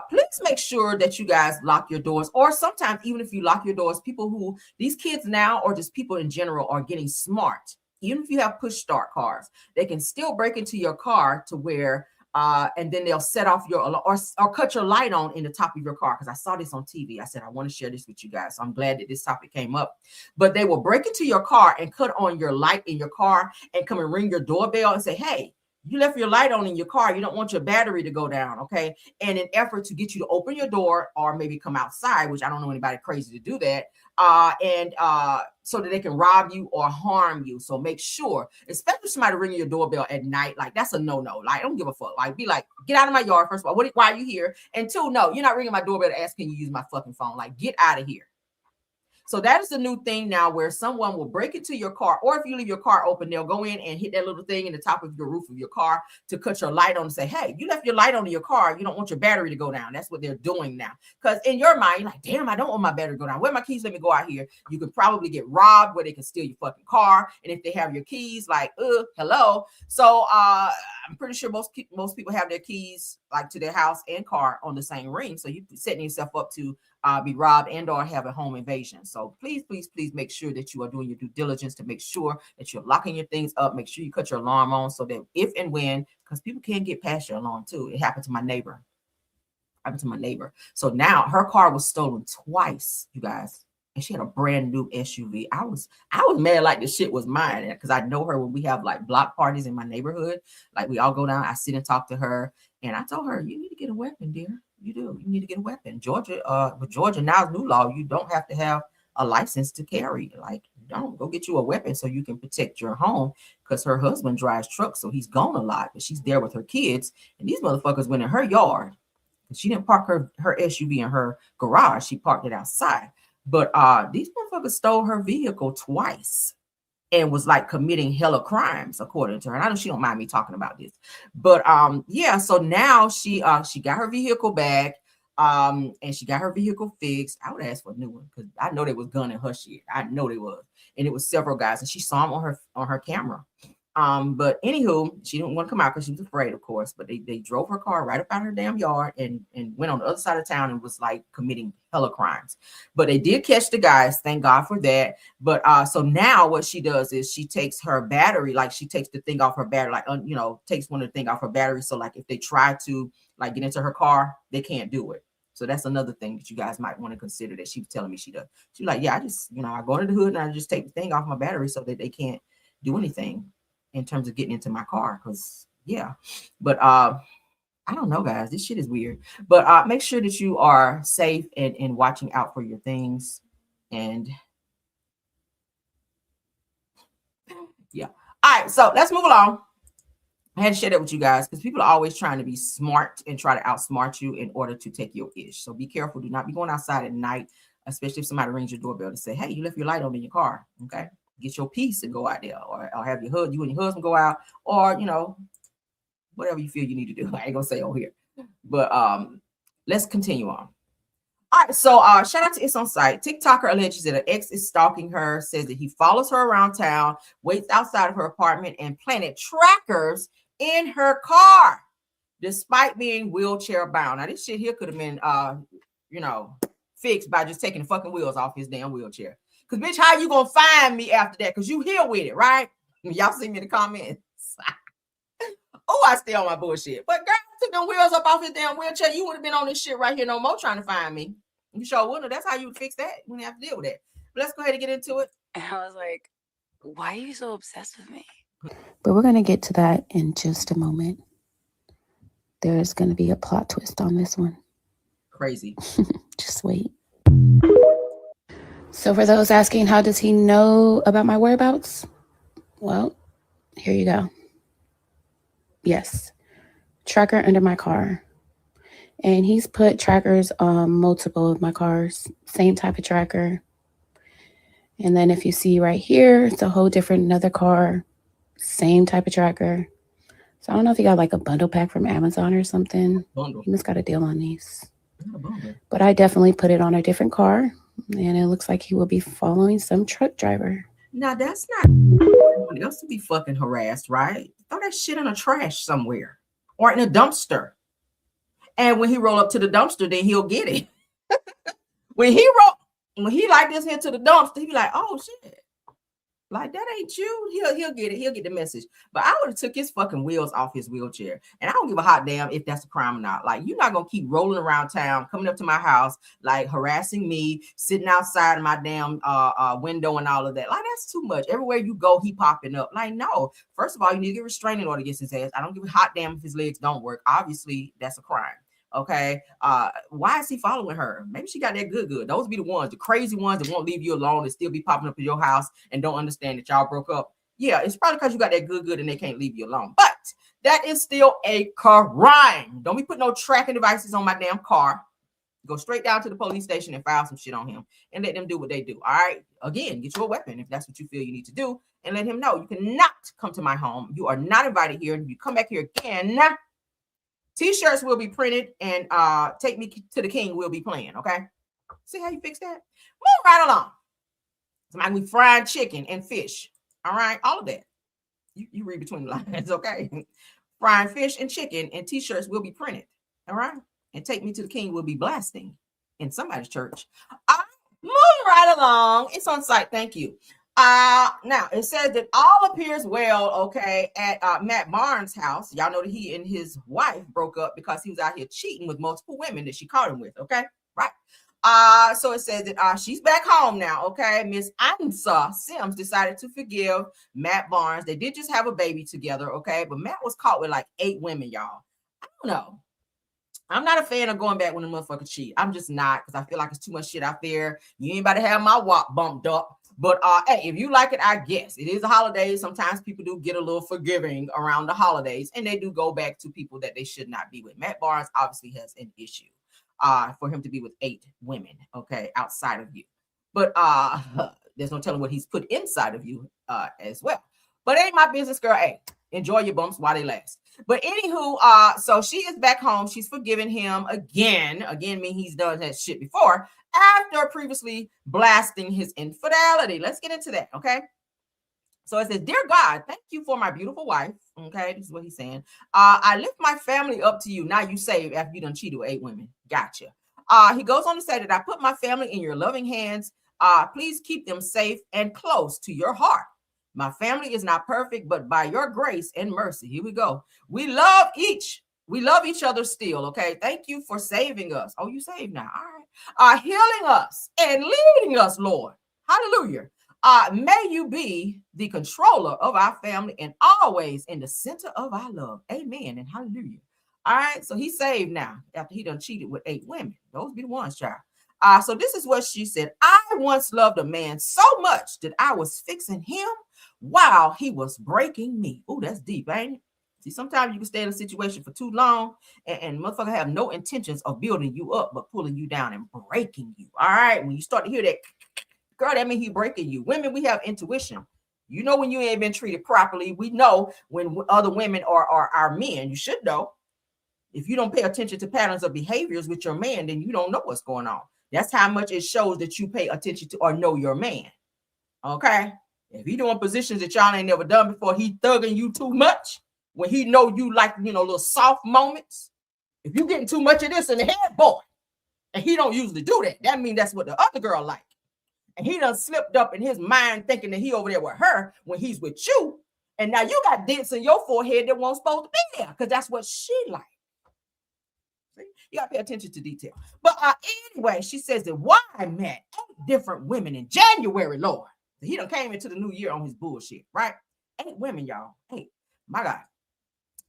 S1: Please make sure that you guys lock your doors, or sometimes even if you lock your doors, these kids now, or just people in general, are getting smart. Even if you have push start cars, they can still break into your car to where and then they'll set off your or cut your light on in the top of your car. Because I saw this on TV. I said, I want to share this with you guys. So I'm glad that this topic came up. But they will break into your car and cut on your light in your car and come and ring your doorbell and say, hey, you left your light on in your car. You don't want your battery to go down. Okay. And in effort to get you to open your door or maybe come outside, which I don't know anybody crazy to do that. So that they can rob you or harm you. So make sure, especially somebody ringing your doorbell at night, like that's a no-no. Like, I don't give a fuck. Like, be like, get out of my yard. First of all, why are you here? And two, no, you're not ringing my doorbell to ask, can you use my fucking phone? Like, get out of here. So that is the new thing now, where someone will break into your car, or if you leave your car open, they'll go in and hit that little thing in the top of your roof of your car to cut your light on and say, hey, you left your light on in your car. You don't want your battery to go down. That's what they're doing now. Because in your mind, you're like, damn, I don't want my battery to go down. Where are my keys? Let me go out here. You could probably get robbed, where they can steal your fucking car. And if they have your keys, like, hello. So I'm pretty sure most people have their keys like to their house and car on the same ring. So you're setting yourself up to be robbed and or have a home invasion. So please make sure that you are doing your due diligence to make sure that you're locking your things up. Make sure you cut your alarm on, so that if and when, because people can get past your alarm too. It happened to my neighbor. So now her car was stolen twice, you guys, and she had a brand new SUV. I was mad like the shit was mine, because I know her when we have like block parties in my neighborhood. Like, we all go down, I sit and talk to her, and I told her, you need to get a weapon, dear. You do. You need to get a weapon. With Georgia now's new law, you don't have to have a license to carry. Like, don't go get you a weapon so you can protect your home, because her husband drives trucks, so he's gone a lot, but she's there with her kids, and these motherfuckers went in her yard. She didn't park her SUV in her garage. She parked it outside. But these motherfuckers stole her vehicle twice and was like committing hella crimes, according to her. And I know she don't mind me talking about this, but yeah. So now she got her vehicle back, and she got her vehicle fixed. I would ask for a new one, because I know they was gunning her shit. I know they was, and it was several guys, and she saw them on her camera. But anywho, she didn't want to come out because she was afraid, of course. But they drove her car right up out her damn yard and went on the other side of town and was like committing hella crimes. But they did catch the guys, thank God for that. But so now what she does is she takes her battery, like she takes the thing off her battery, like takes one of the thing off her battery. So like if they try to like get into her car, they can't do it. So that's another thing that you guys might want to consider, that she was telling me she does. She's like, yeah, I just I go into the hood and I just take the thing off my battery so that they can't do anything in terms of getting into my car. Because but I don't know, guys, this shit is weird. But make sure that you are safe and watching out for your things. And all right, so let's move along. I had to share that with you guys, because people are always trying to be smart and try to outsmart you in order to take your ish. So be careful. Do not be going outside at night, especially if somebody rings your doorbell to say, hey, you left your light on in your car. Okay, get your piece and go out there, or have you and your husband go out, or whatever you feel you need to do. I ain't gonna say on here, but let's continue on. All right, so shout out to It's on Site. TikToker alleges that her ex is stalking her, says that he follows her around town, waits outside of her apartment, and planted trackers in her car, despite being wheelchair bound. Now, this shit here could have been fixed by just taking the fucking wheels off his damn wheelchair. Because, bitch, how you gonna find me after that? Because you here with it, right? Y'all see me in the comments. Oh, I stay on my bullshit. But girl, I took them wheels up off his damn wheelchair. You would have been on this shit right here no more trying to find me. You sure wouldn't. That's how you would fix that. You wouldn't have to deal with that. But let's go ahead and get into it.
S6: And I was like, why are you so obsessed with me?
S7: But we're going to get to that in just a moment. There's going to be a plot twist on this one.
S1: Crazy.
S7: Just wait. So for those asking, how does he know about my whereabouts? Well, here you go. Yes. Tracker under my car. And he's put trackers on multiple of my cars, same type of tracker. And then if you see right here, it's a whole different another car, same type of tracker. So I don't know if he got like a bundle pack from Amazon or something.
S1: Bundle.
S7: He must got a deal on these.
S1: Not a bundle.
S7: But I definitely put it on a different car, and it looks like he will be following some truck driver.
S1: Now that's not anyone else to be fucking harassed, right? Throw that shit in a trash somewhere or in a dumpster. And when he roll up to the dumpster, then he'll get it. when he like this here to the dumpster, he be like, oh shit. Like that ain't you. He'll get it. He'll get the message. But I would have took his fucking wheels off his wheelchair. And I don't give a hot damn if that's a crime or not. Like you're not gonna keep rolling around town, coming up to my house, like harassing me, sitting outside of my damn window and all of that. Like that's too much. Everywhere you go, he popping up. Like no. First of all, you need to get a restraining order against his ass. I don't give a hot damn if his legs don't work. Obviously, that's a crime. Okay. Why is he following her? Maybe she got that good. Those be the ones, the crazy ones that won't leave you alone and still be popping up in your house and don't understand that y'all broke up. Yeah, it's probably because you got that good and they can't leave you alone. But that is still a crime. Don't be putting no tracking devices on my damn car. Go straight down to the police station and file some shit on him and let them do what they do. All right. Again, get you a weapon if that's what you feel you need to do and let him know you cannot come to my home. You are not invited here. If you come back here again, T-shirts will be printed and Take Me to the King will be playing, okay? See how you fix that? Move right along. It's like we fried chicken and fish, all right? All of that. You read between the lines, okay? Frying fish and chicken and T-shirts will be printed, all right? And Take Me to the King will be blasting in somebody's church. Move right along. It's on site. Thank you. Now it says that all appears well, okay, at Matt Barnes' house. Y'all know that he and his wife broke up because he was out here cheating with multiple women that she caught him with, okay, right? So it says that she's back home now, okay. Miss Ansa Sims decided to forgive Matt Barnes. They did just have a baby together, okay, but Matt was caught with like 8 women, y'all. I don't know. I'm not a fan of going back when a motherfucker cheat. I'm just not, because I feel like it's too much shit out there. You ain't about to have my WAP bumped up. But hey, if you like it, I guess. It is a holiday. Sometimes people do get a little forgiving around the holidays, and they do go back to people that they should not be with. Matt Barnes obviously has an issue for him to be with 8 women, okay, outside of you. But there's no telling what he's put inside of you as well. But it ain't my business, girl. Hey, enjoy your bumps while they last. But anywho, so she is back home. She's forgiven him again. Again, mean he's done that shit before. After previously blasting his infidelity. Let's get into that, okay? So it says, dear God, thank you for my beautiful wife. Okay, this is what he's saying. I lift my family up to you. Now you saved after you done cheated with 8 women. Gotcha. He goes on to say that I put my family in your loving hands. Please keep them safe and close to your heart. My family is not perfect, but by your grace and mercy, here we go. We love each other still, okay? Thank you for saving us. Oh, you saved now. All right. Healing us and leading us, Lord. Hallelujah. May you be the controller of our family and always in the center of our love. Amen and hallelujah. All right. So he's saved now after he done cheated with 8 women. Those be the ones, child. So this is what she said. I once loved a man so much that I was fixing him while he was breaking me. Oh, that's deep, ain't it? See, sometimes you can stay in a situation for too long and motherfucker have no intentions of building you up, but pulling you down and breaking you. All right. When you start to hear that, girl, that means he breaking you. Women, we have intuition. You know when you ain't been treated properly. We know when other women are our men. You should know. If you don't pay attention to patterns of behaviors with your man, then you don't know what's going on. That's how much it shows that you pay attention to or know your man. Okay? If he doing positions that y'all ain't never done before, he thugging you too much. When he know you like, little soft moments. If you getting too much of this in the head, boy, and he don't usually do that, that means that's what the other girl like. And he done slipped up in his mind thinking that he over there with her when he's with you. And now you got dents in your forehead that won't supposed to be there because that's what she like. See? You got to pay attention to detail. But anyway, she says that why met 8 different women in January, Lord. He done came into the new year on his bullshit, right? 8 women, y'all. 8. My God.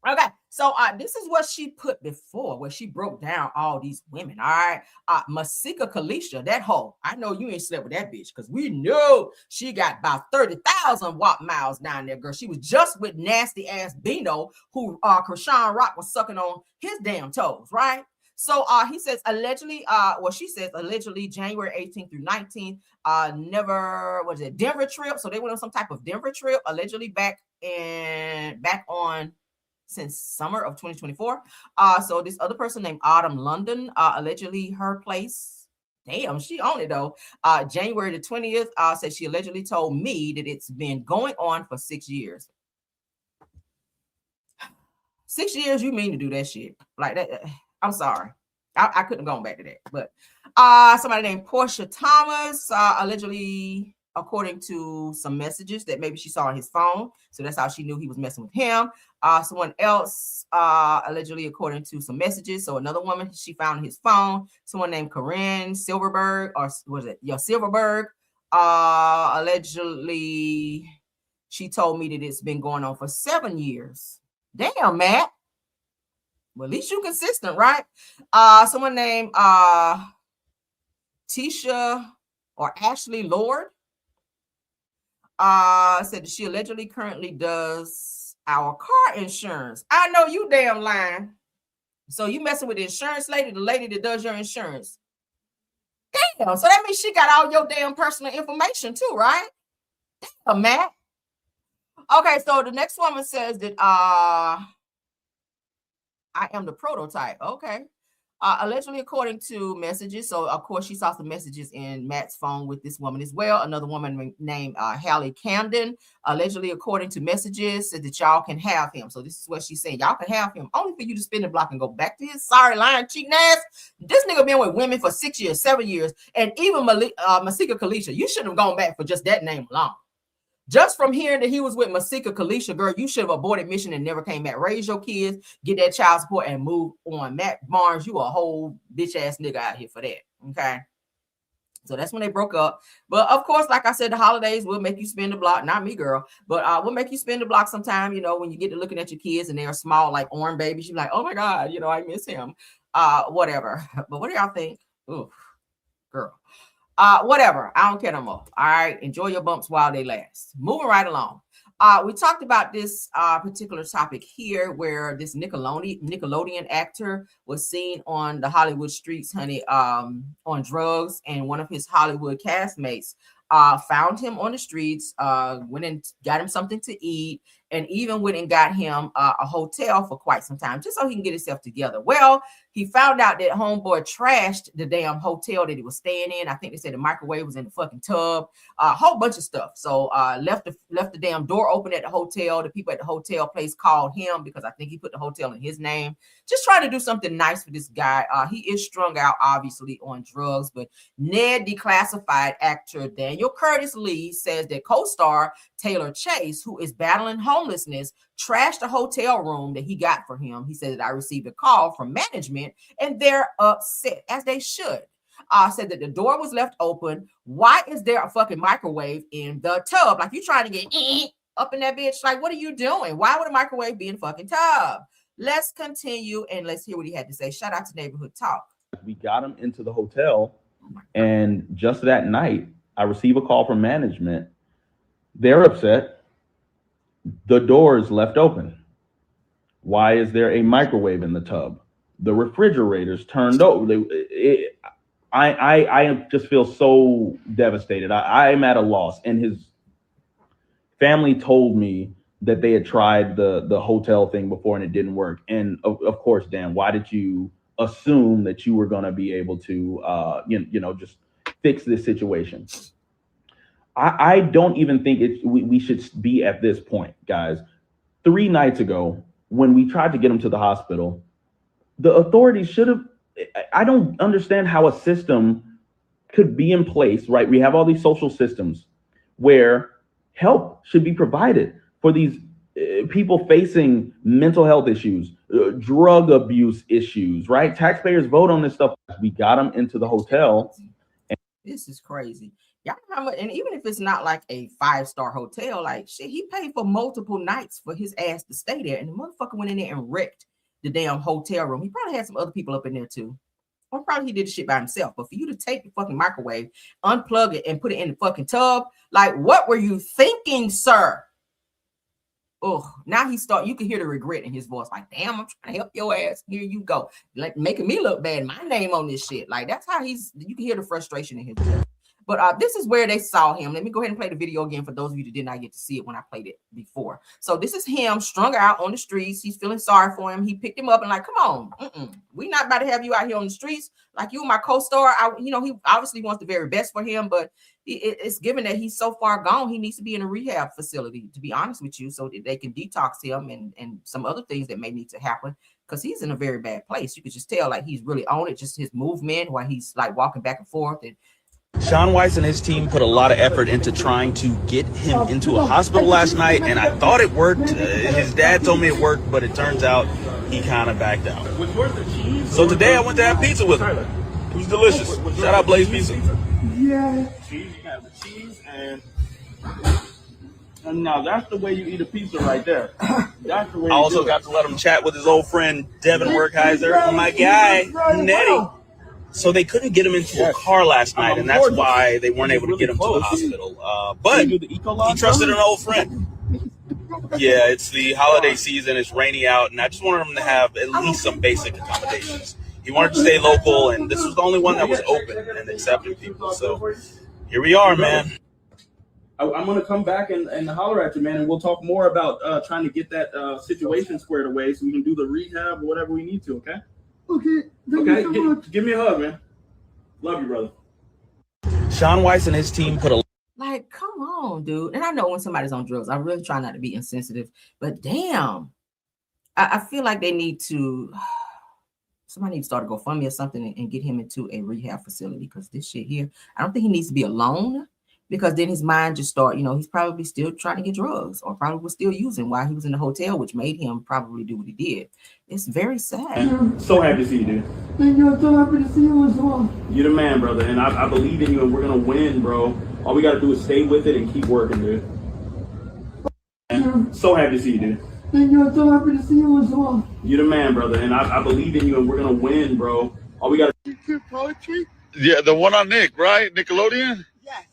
S1: Okay, so this is what she put before, where she broke down all these women. All right, Masika Kalisha, that hoe. I know you ain't slept with that bitch because we know she got about 30,000 watt miles down there, girl. She was just with nasty ass Bino, who Krishan Rock was sucking on his damn toes, right? So he says allegedly, she says allegedly January 18th through 19th, Denver trip. So they went on some type of Denver trip, allegedly back on since summer of 2024. So this other person named Autumn London, allegedly her place. Damn, she owned it though. January the 20th, said she allegedly told me that it's been going on for 6 years. 6 years, you mean to do that shit like that? I'm sorry. I couldn't have gone back to that. But somebody named Portia Thomas, allegedly, according to some messages that maybe she saw on his phone. So that's how she knew he was messing with him. Someone else, allegedly, according to some messages. So another woman she found on his phone. Someone named Corinne Silverberg, or was it? Yeah, Silverberg. Allegedly, she told me that it's been going on for 7 years. Damn, Matt. Well, at least you're consistent, right? Someone named Tisha or Ashley Lord said that she allegedly currently does our car insurance. I know you damn lying. So you messing with the insurance lady, the lady that does your insurance. Damn, so that means she got all your damn personal information too, right? Damn, Matt. Okay, so the next woman says that I am the prototype. Okay. Allegedly, according to messages. So, of course, she saw some messages in Matt's phone with this woman as well. Another woman named Hallie Camden. Allegedly, according to messages, said that y'all can have him. So, this is what she's saying. Y'all can have him only for you to spin the block and go back to his sorry, lying, cheating ass. This nigga been with women for 6 years, 7 years. And even Masika Kalisha, you shouldn't have gone back for just that name alone. Just from hearing that he was with Masika Kalisha, girl, you should have aborted mission and never came back. Raise your kids, get that child support, and move on. Matt Barnes, you a whole bitch ass nigga out here for that. Okay. So that's when they broke up. But of course, like I said, the holidays will make you spin the block. Not me, girl, but we'll make you spin the block sometime, you know, when you get to looking at your kids and they're small, like orange babies. You're like, oh my God, you know, I miss him. Whatever. But what do y'all think? Ooh, girl. Whatever. I don't care no more. All right. Enjoy your bumps while they last. Moving right along. We talked about this particular topic here where this Nickelodeon actor was seen on the Hollywood streets, honey, on drugs, and one of his Hollywood castmates found him on the streets, went and got him something to eat, and even went and got him a hotel for quite some time, just so he can get himself together. Well, he found out that homeboy trashed the damn hotel that he was staying in. I think they said the microwave was in the fucking tub, a whole bunch of stuff. So left the damn door open at the hotel. The people at the hotel place called him because I think he put the hotel in his name. Just trying to do something nice for this guy. He is strung out, obviously, on drugs. But Ned Declassified actor Daniel Curtis Lee says that co-star Taylor Chase, who is battling homelessness, trashed a hotel room that he got for him. He said that I received a call from management and they're upset, as they should. Said that the door was left open. Why is there a fucking microwave in the tub? Like, you trying to get up in that bitch? Like, what are you doing? Why would a microwave be in the fucking tub? Let's continue and let's hear what he had to say. Shout out to Neighborhood Talk.
S8: We got him into the hotel, and just that night, I received a call from management. They're upset. The door is left open. Why is there a microwave in the tub? The refrigerator's turned over. I just feel so devastated. I'm at a loss. And his family told me that they had tried the hotel thing before and it didn't work. And of course, Dan, why did you assume that you were going to be able to, just fix this situation? I don't even think we should be at this point, guys. 3 nights ago, when we tried to get him to the hospital, the authorities should have. I don't understand how a system could be in place, right? We have all these social systems where help should be provided for these people facing mental health issues, drug abuse issues, right? Taxpayers vote on this stuff. We got him into the hotel.
S1: This is crazy. Y'all know how much, and even if it's not like a 5-star hotel, like shit, he paid for multiple nights for his ass to stay there, and the motherfucker went in there and wrecked the damn hotel room. He probably had some other people up in there too, or probably he did the shit by himself. But for you to take the fucking microwave, unplug it, and put it in the fucking tub, like, what were you thinking, sir? Oh, now you can hear the regret in his voice. Like, damn, I'm trying to help your ass. Here you go. Like, making me look bad. My name on this shit. Like, that's how you can hear the frustration in his voice. But this is where they saw him. Let me go ahead and play the video again for those of you that did not get to see it when I played it before. So this is him strung out on the streets. He's feeling sorry for him. He picked him up and like, come on, we not about to have you out here on the streets. Like, you my co-star. He obviously wants the very best for him, but it's given that he's so far gone, he needs to be in a rehab facility, to be honest with you, so that they can detox him and some other things that may need to happen, because he's in a very bad place. You could just tell, like, he's really on it, just his movement while he's like walking back and forth. And
S9: Sean Weiss and his team put a lot of effort into trying to get him into a hospital last night, and I thought it worked. His dad told me it worked, but it turns out he kind of backed out. So today I went to have pizza with him. It was delicious. Shout out Blaze Pizza.
S8: Yeah. Cheese, you got the cheese, and now that's the way you eat a pizza right there. That's the way.
S9: I also got to let him chat with his old friend Devin Werkheiser, my guy Nettie. So they couldn't get him into a car last night, and that's why they weren't able to get him to the hospital. But he trusted an old friend. Yeah, it's the holiday season. It's rainy out, and I just wanted him to have at least some basic accommodations. He wanted to stay local, and this was the only one that was open and accepting people. So here we are, man.
S8: I'm going to come back and holler at you, man, and we'll talk more about trying to get that situation squared away so we can do the rehab or whatever we need to, okay?
S9: Okay.
S8: Give me a hug, man. Love you, brother.
S9: Sean Weiss and his team put a...
S1: Like, come on, dude. And I know when somebody's on drugs, I really try not to be insensitive, but damn, I feel like they need to... Somebody needs to start a GoFundMe or something and get him into a rehab facility, because this shit here, I don't think he needs to be alone, because then his mind just start, he's probably still trying to get drugs, or probably was still using while he was in the hotel, which made him probably do what he did. It's very sad.
S8: So happy to see you, dude.
S10: Thank you. I'm so happy to see you as well.
S8: You're the man, brother, and I believe in you, and we're going to win, bro. All we got to do is stay with it and keep working, dude. So happy to see you, dude.
S10: Thank you. I'm so happy to see you as well.
S8: You're the man, brother, and I believe in you, and we're going to win, bro. All we got to
S10: do. Poetry?
S11: Yeah, the one on Nick, right? Nickelodeon?
S10: Yes.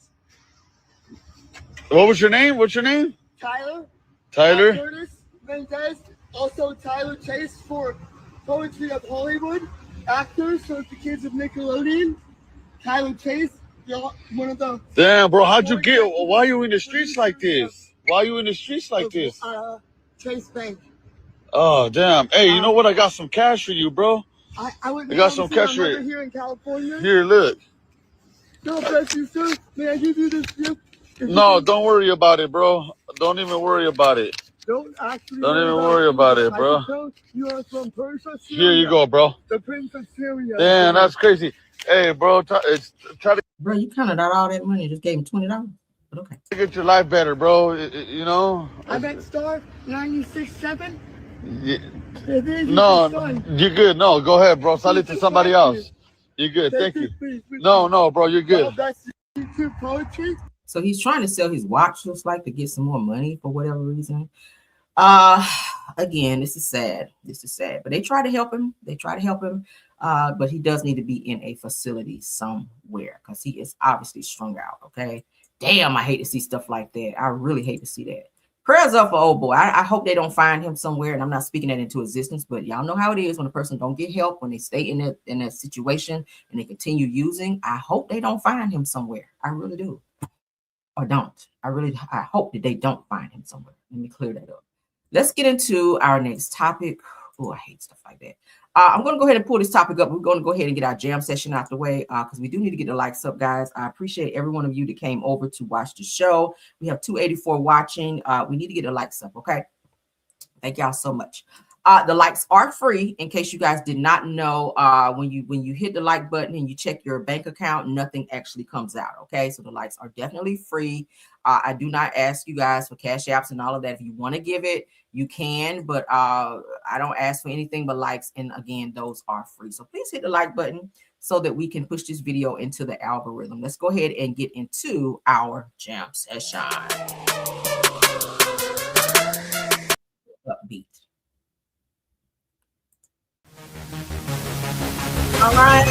S11: What was your name? What's your name?
S10: Tyler.
S11: Tyler?
S10: Curtis Mendez. Also Tyler Chase for Poetry of Hollywood. Actors, so it's the kids of Nickelodeon. Tyler Chase, one of the...
S11: Damn, bro, how'd you get... Why are you in the streets like this? Why are you in the streets like this?
S10: Chase Bank.
S11: Oh, damn. Hey, you know what? I got some cash for you, bro.
S10: I
S11: got some cash for you.
S10: Here in California.
S11: Here, look.
S10: God bless you, sir. May I give you this gift?
S11: No, don't worry about it, bro. Don't even worry about it.
S10: Don't even
S11: worry about it, bro.
S10: You are from Persia, Syria.
S11: Here you go, bro.
S10: The Prince of Syria.
S11: Damn, that's crazy. Hey, bro, try to...
S1: Bro, you counted out all that money and just gave him $20. But okay.
S11: Get your life better, bro. You know?
S10: I'm at Star 96.7.
S11: Yeah. No, you're good. No, go ahead, bro. Sell it to somebody else. You're good. Thank you. No, bro, you're good.
S10: Poetry.
S1: So he's trying to sell his watch, looks like, to get some more money for whatever reason. Again, this is sad. But they try to help him. But he does need to be in a facility somewhere, because he is obviously strung out. Okay. Damn, I hate to see stuff like that. I really hate to see that. Prayers up for old boy. I hope they don't find him somewhere, and I'm not speaking that into existence, but y'all know how it is when a person don't get help, when they stay in that situation and they continue using. I hope they don't find him somewhere. I really do. Or don't. I hope that they don't find him somewhere. Let me clear that up. Let's get into our next topic. Oh, I hate stuff like that. I'm going to go ahead and pull this topic up. We're going to go ahead and get our jam session out the way, because we do need to get the likes up, guys. I appreciate every one of you that came over to watch the show. We have 284 watching. We need to get the likes up, okay? Thank y'all so much. The likes are free, in case you guys did not know. When you hit the like button and you check your bank account, nothing actually comes out, okay? So the likes are definitely free. I do not ask you guys for cash apps and all of that. If you want to give it, you can, but I don't ask for anything but likes, and again, those are free. So please hit the like button so that we can push this video into the algorithm. Let's go ahead and get into our jam session. Upbeat. All right,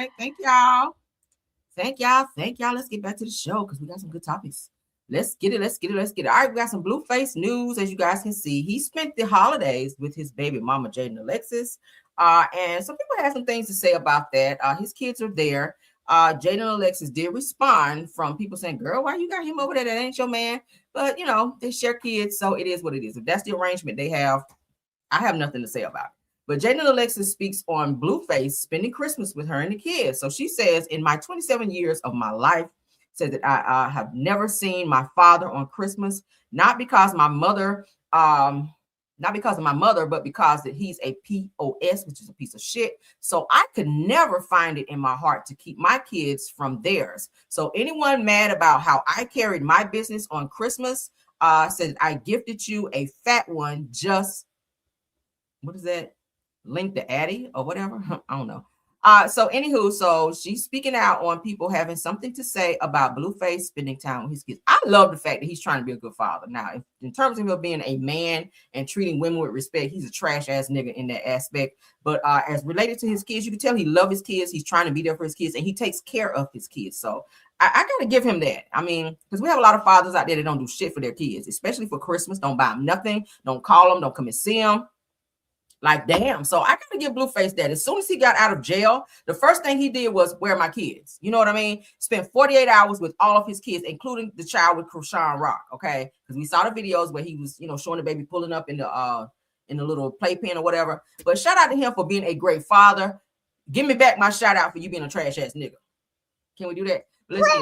S1: right. Thank y'all. Thank y'all. Let's get back to the show because we got some good topics. Let's get it. All right, we got some Blueface news. As you guys can see, he spent the holidays with his baby mama, Jaden Alexis. And some people have some things to say about that. His kids are there. Jaden Alexis did respond from people saying, girl, why you got him over there? That ain't your man. But, you know, they share kids, so it is what it is. If that's the arrangement they have, I have nothing to say about it. But Jaden Alexis speaks on Blueface spending Christmas with her and the kids. So she says, in my 27 years of my life, said that I have never seen my father on Christmas, not because of my mother, but because that he's a POS, which is a piece of shit. So I could never find it in my heart to keep my kids from theirs. So anyone mad about how I carried my business on Christmas, said I gifted you a fat one, just, what is that? Link to Addie or whatever. I don't know. So anywho, so she's speaking out on people having something to say about Blueface spending time with his kids. I love the fact that he's trying to be a good father. Now, in terms of him being a man and treating women with respect, he's a trash ass nigga in that aspect. But as related to his kids, you can tell he loves his kids. He's trying to be there for his kids, and he takes care of his kids. So I gotta give him that. I mean, because we have a lot of fathers out there that don't do shit for their kids, especially for Christmas. Don't buy them nothing. Don't call them. Don't come and see them. Like, damn. So I gotta give Blueface that. As soon as he got out of jail, the first thing he did was where my kids. You know what I mean? Spent 48 hours with all of his kids, including the child with Krishan Rock. Okay, because we saw the videos where he was, you know, showing the baby pulling up in the little playpen or whatever. But shout out to him for being a great father. Give me back my shout out for you being a trash ass nigga. Can we do that? Let's
S12: Say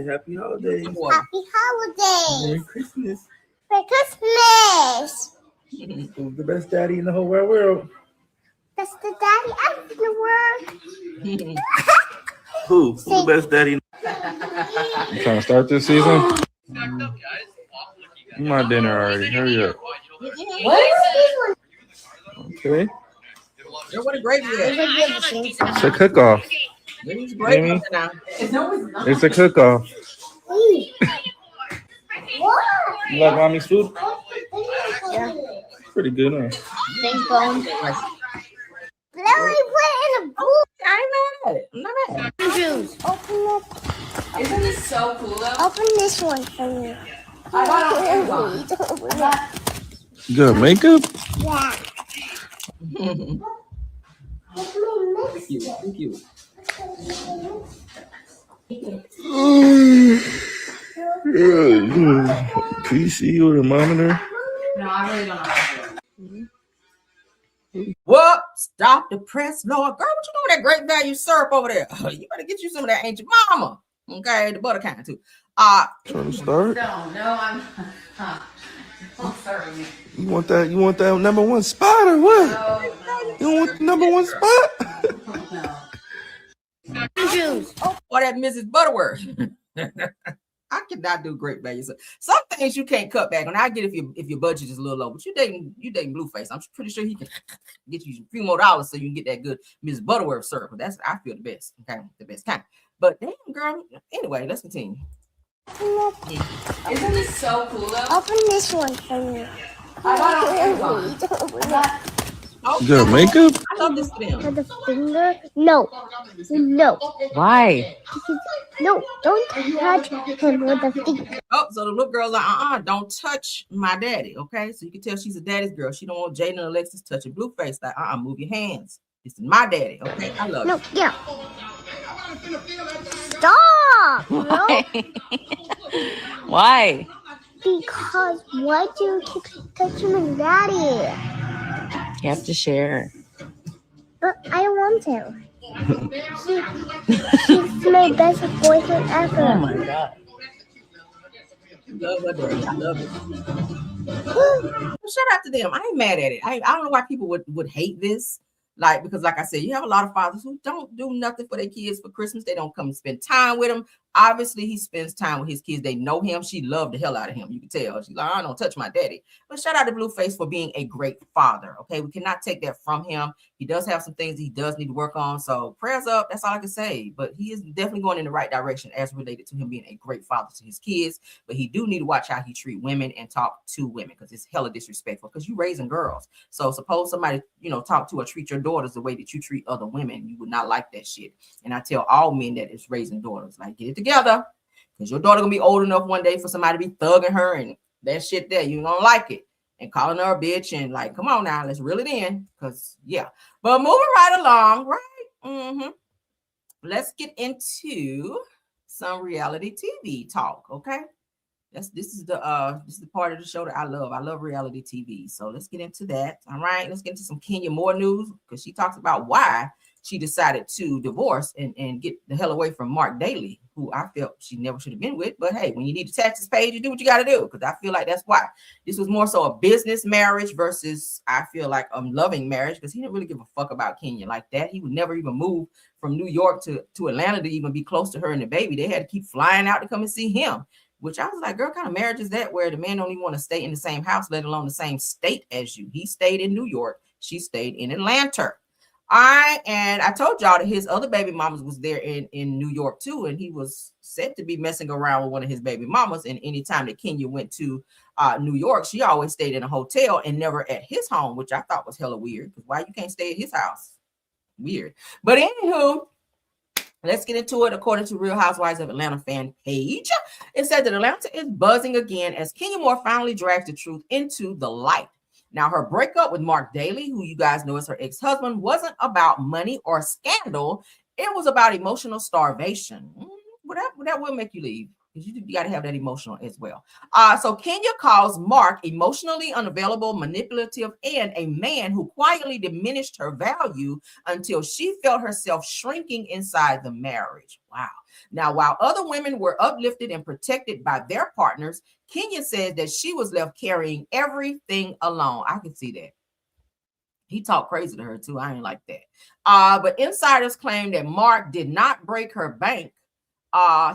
S12: happy holidays.
S13: Happy holidays.
S12: Merry Christmas.
S13: Merry Christmas.
S12: Who's the best daddy in the whole wide world?
S13: That's the daddy out in the world.
S12: Who's the best daddy?
S14: You trying to start this season? My dinner already. Hurry up.
S13: What?
S14: Okay.
S1: What a great year.
S14: It's a cook-off.
S1: It's great.
S14: Amy? It's a cook-off. You like mommy's food?
S13: Yeah.
S14: Pretty good, huh?
S13: Big bone. Let me put it in a bowl.
S1: I know that. Not bad.
S13: Juice. Open up.
S3: Isn't this so cool though?
S13: Open this one for me.
S14: Good makeup?
S13: Yeah.
S1: Thank you.
S14: PC or a monitor?
S3: No, I really don't know.
S1: What? Stop the press, Lord. Girl, what you doing with that great value syrup over there? You better get you some of that ancient mama. Okay, the butter kind too.
S14: Trying to start?
S3: No, I'm don't start with me.
S14: You want that number one spot or what?
S3: No.
S14: You want the number one spot?
S13: Juice.
S1: Or that Mrs. Butterworth. I cannot do great value. Some things you can't cut back on. I get if your budget is a little low, but you dating Blueface. I'm pretty sure he can get you a few more dollars so you can get that good Mrs. Butterworth syrup. That's I feel the best. Okay, the best kind. But damn, girl. Anyway, let's continue.
S3: Isn't this so cool though?
S13: Open this one for me.
S14: Good makeup?
S1: I love this film.
S13: For the finger? No.
S6: Why?
S13: No, don't touch him with the finger.
S1: Oh, so the little girl's like, don't touch my daddy. Okay, so you can tell she's a daddy's girl. She don't want Jaden and Alexis touching Blueface. Like, move your hands. This is my daddy. Okay, I love it.
S13: Yeah. Stop!
S6: Why? Why?
S13: Because why do you keep touching my daddy?
S6: You have to share.
S13: But I want to. She's my best boyfriend ever.
S6: Oh my god.
S1: Love her daddy. I love it. Shout out to them. I ain't mad at it. I don't know why people would hate this. Like, because like I said, you have a lot of fathers who don't do nothing for their kids for Christmas. They don't come and spend time with them. Obviously, he spends time with his kids. They know him. She loved the hell out of him. You can tell. She's like, I don't touch my daddy. But shout out to Blueface for being a great father. Okay, we cannot take that from him. He does have some things he does need to work on. So prayers up. That's all I can say. But he is definitely going in the right direction as related to him being a great father to his kids. But he do need to watch how he treat women and talk to women, because it's hella disrespectful, because you raising girls. So suppose somebody, talk to or treat your daughters the way that you treat other women, you would not like that shit. And I tell all men that is raising daughters, like, get it together, because your daughter gonna be old enough one day for somebody to be thugging her and that shit there. You gonna like it and calling her a bitch and like, come on now, let's reel it in, because yeah. But moving right along, right? Let's get into some reality TV talk, okay? This is the part of the show that I love. I love reality TV. So let's get into that. All right, let's get into some Kenya Moore news, because she talks about why she decided to divorce and get the hell away from Mark Daly, who I felt she never should have been with. But hey, when you need the taxes paid, you do what you got to do, because I feel like that's why. This was more so a business marriage versus, I feel like, a loving marriage, because he didn't really give a fuck about Kenya like that. He would never even move from New York to Atlanta to even be close to her and the baby. They had to keep flying out to come and see him, which I was like, girl, what kind of marriage is that where the man don't even want to stay in the same house, let alone the same state as you? He stayed in New York. She stayed in Atlanta. And I told y'all that his other baby mamas was there in New York too, and he was said to be messing around with one of his baby mamas. And anytime that Kenya went to New York, she always stayed in a hotel and never at his home, which I thought was hella weird, because why you can't stay at his house? Weird. But anywho, let's get into it. According to Real Housewives of Atlanta fan page, it said that Atlanta is buzzing again as Kenya Moore finally drags the truth into the light. Now, her breakup with Mark Daly, who you guys know is her ex-husband, wasn't about money or scandal. It was about emotional starvation. That will make you leave, because you got to have that emotional as well. So Kenya calls Mark emotionally unavailable, manipulative, and a man who quietly diminished her value until she felt herself shrinking inside the marriage. Wow. Now, while other women were uplifted and protected by their partners, Kenya said that she was left carrying everything alone. I can see that. He talked crazy to her too. I ain't like that. But insiders claim that Mark did not break her bank.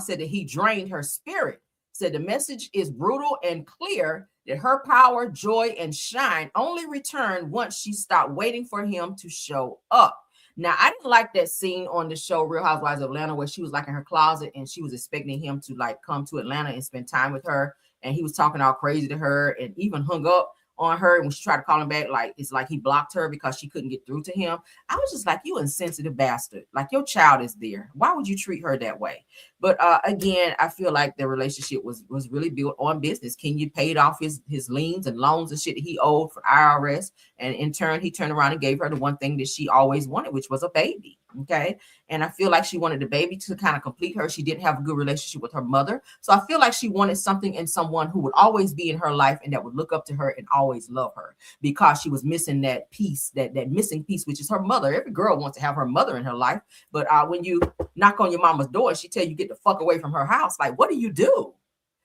S1: Said that he drained her spirit. Said the message is brutal and clear that her power, joy, and shine only returned once she stopped waiting for him to show up. Now, I didn't like that scene on the show Real Housewives of Atlanta where she was like in her closet and she was expecting him to like come to Atlanta and spend time with her. And he was talking all crazy to her and even hung up on her. And when she tried to call him back, like it's like he blocked her because she couldn't get through to him. I was just like, you insensitive bastard. Like, your child is there. Why would you treat her that way? But again, I feel like the relationship was really built on business. Kenya paid off his liens and loans and shit that he owed for IRS. And in turn, he turned around and gave her the one thing that she always wanted, which was a baby. Okay. And I feel like she wanted the baby to kind of complete her. She didn't have a good relationship with her mother. So I feel like she wanted something and someone who would always be in her life and that would look up to her and always love her, because she was missing that piece, that missing piece, which is her mother. Every girl wants to have her mother in her life. But when you knock on your mama's door and she tell you get the fuck away from her house, like, what do you do?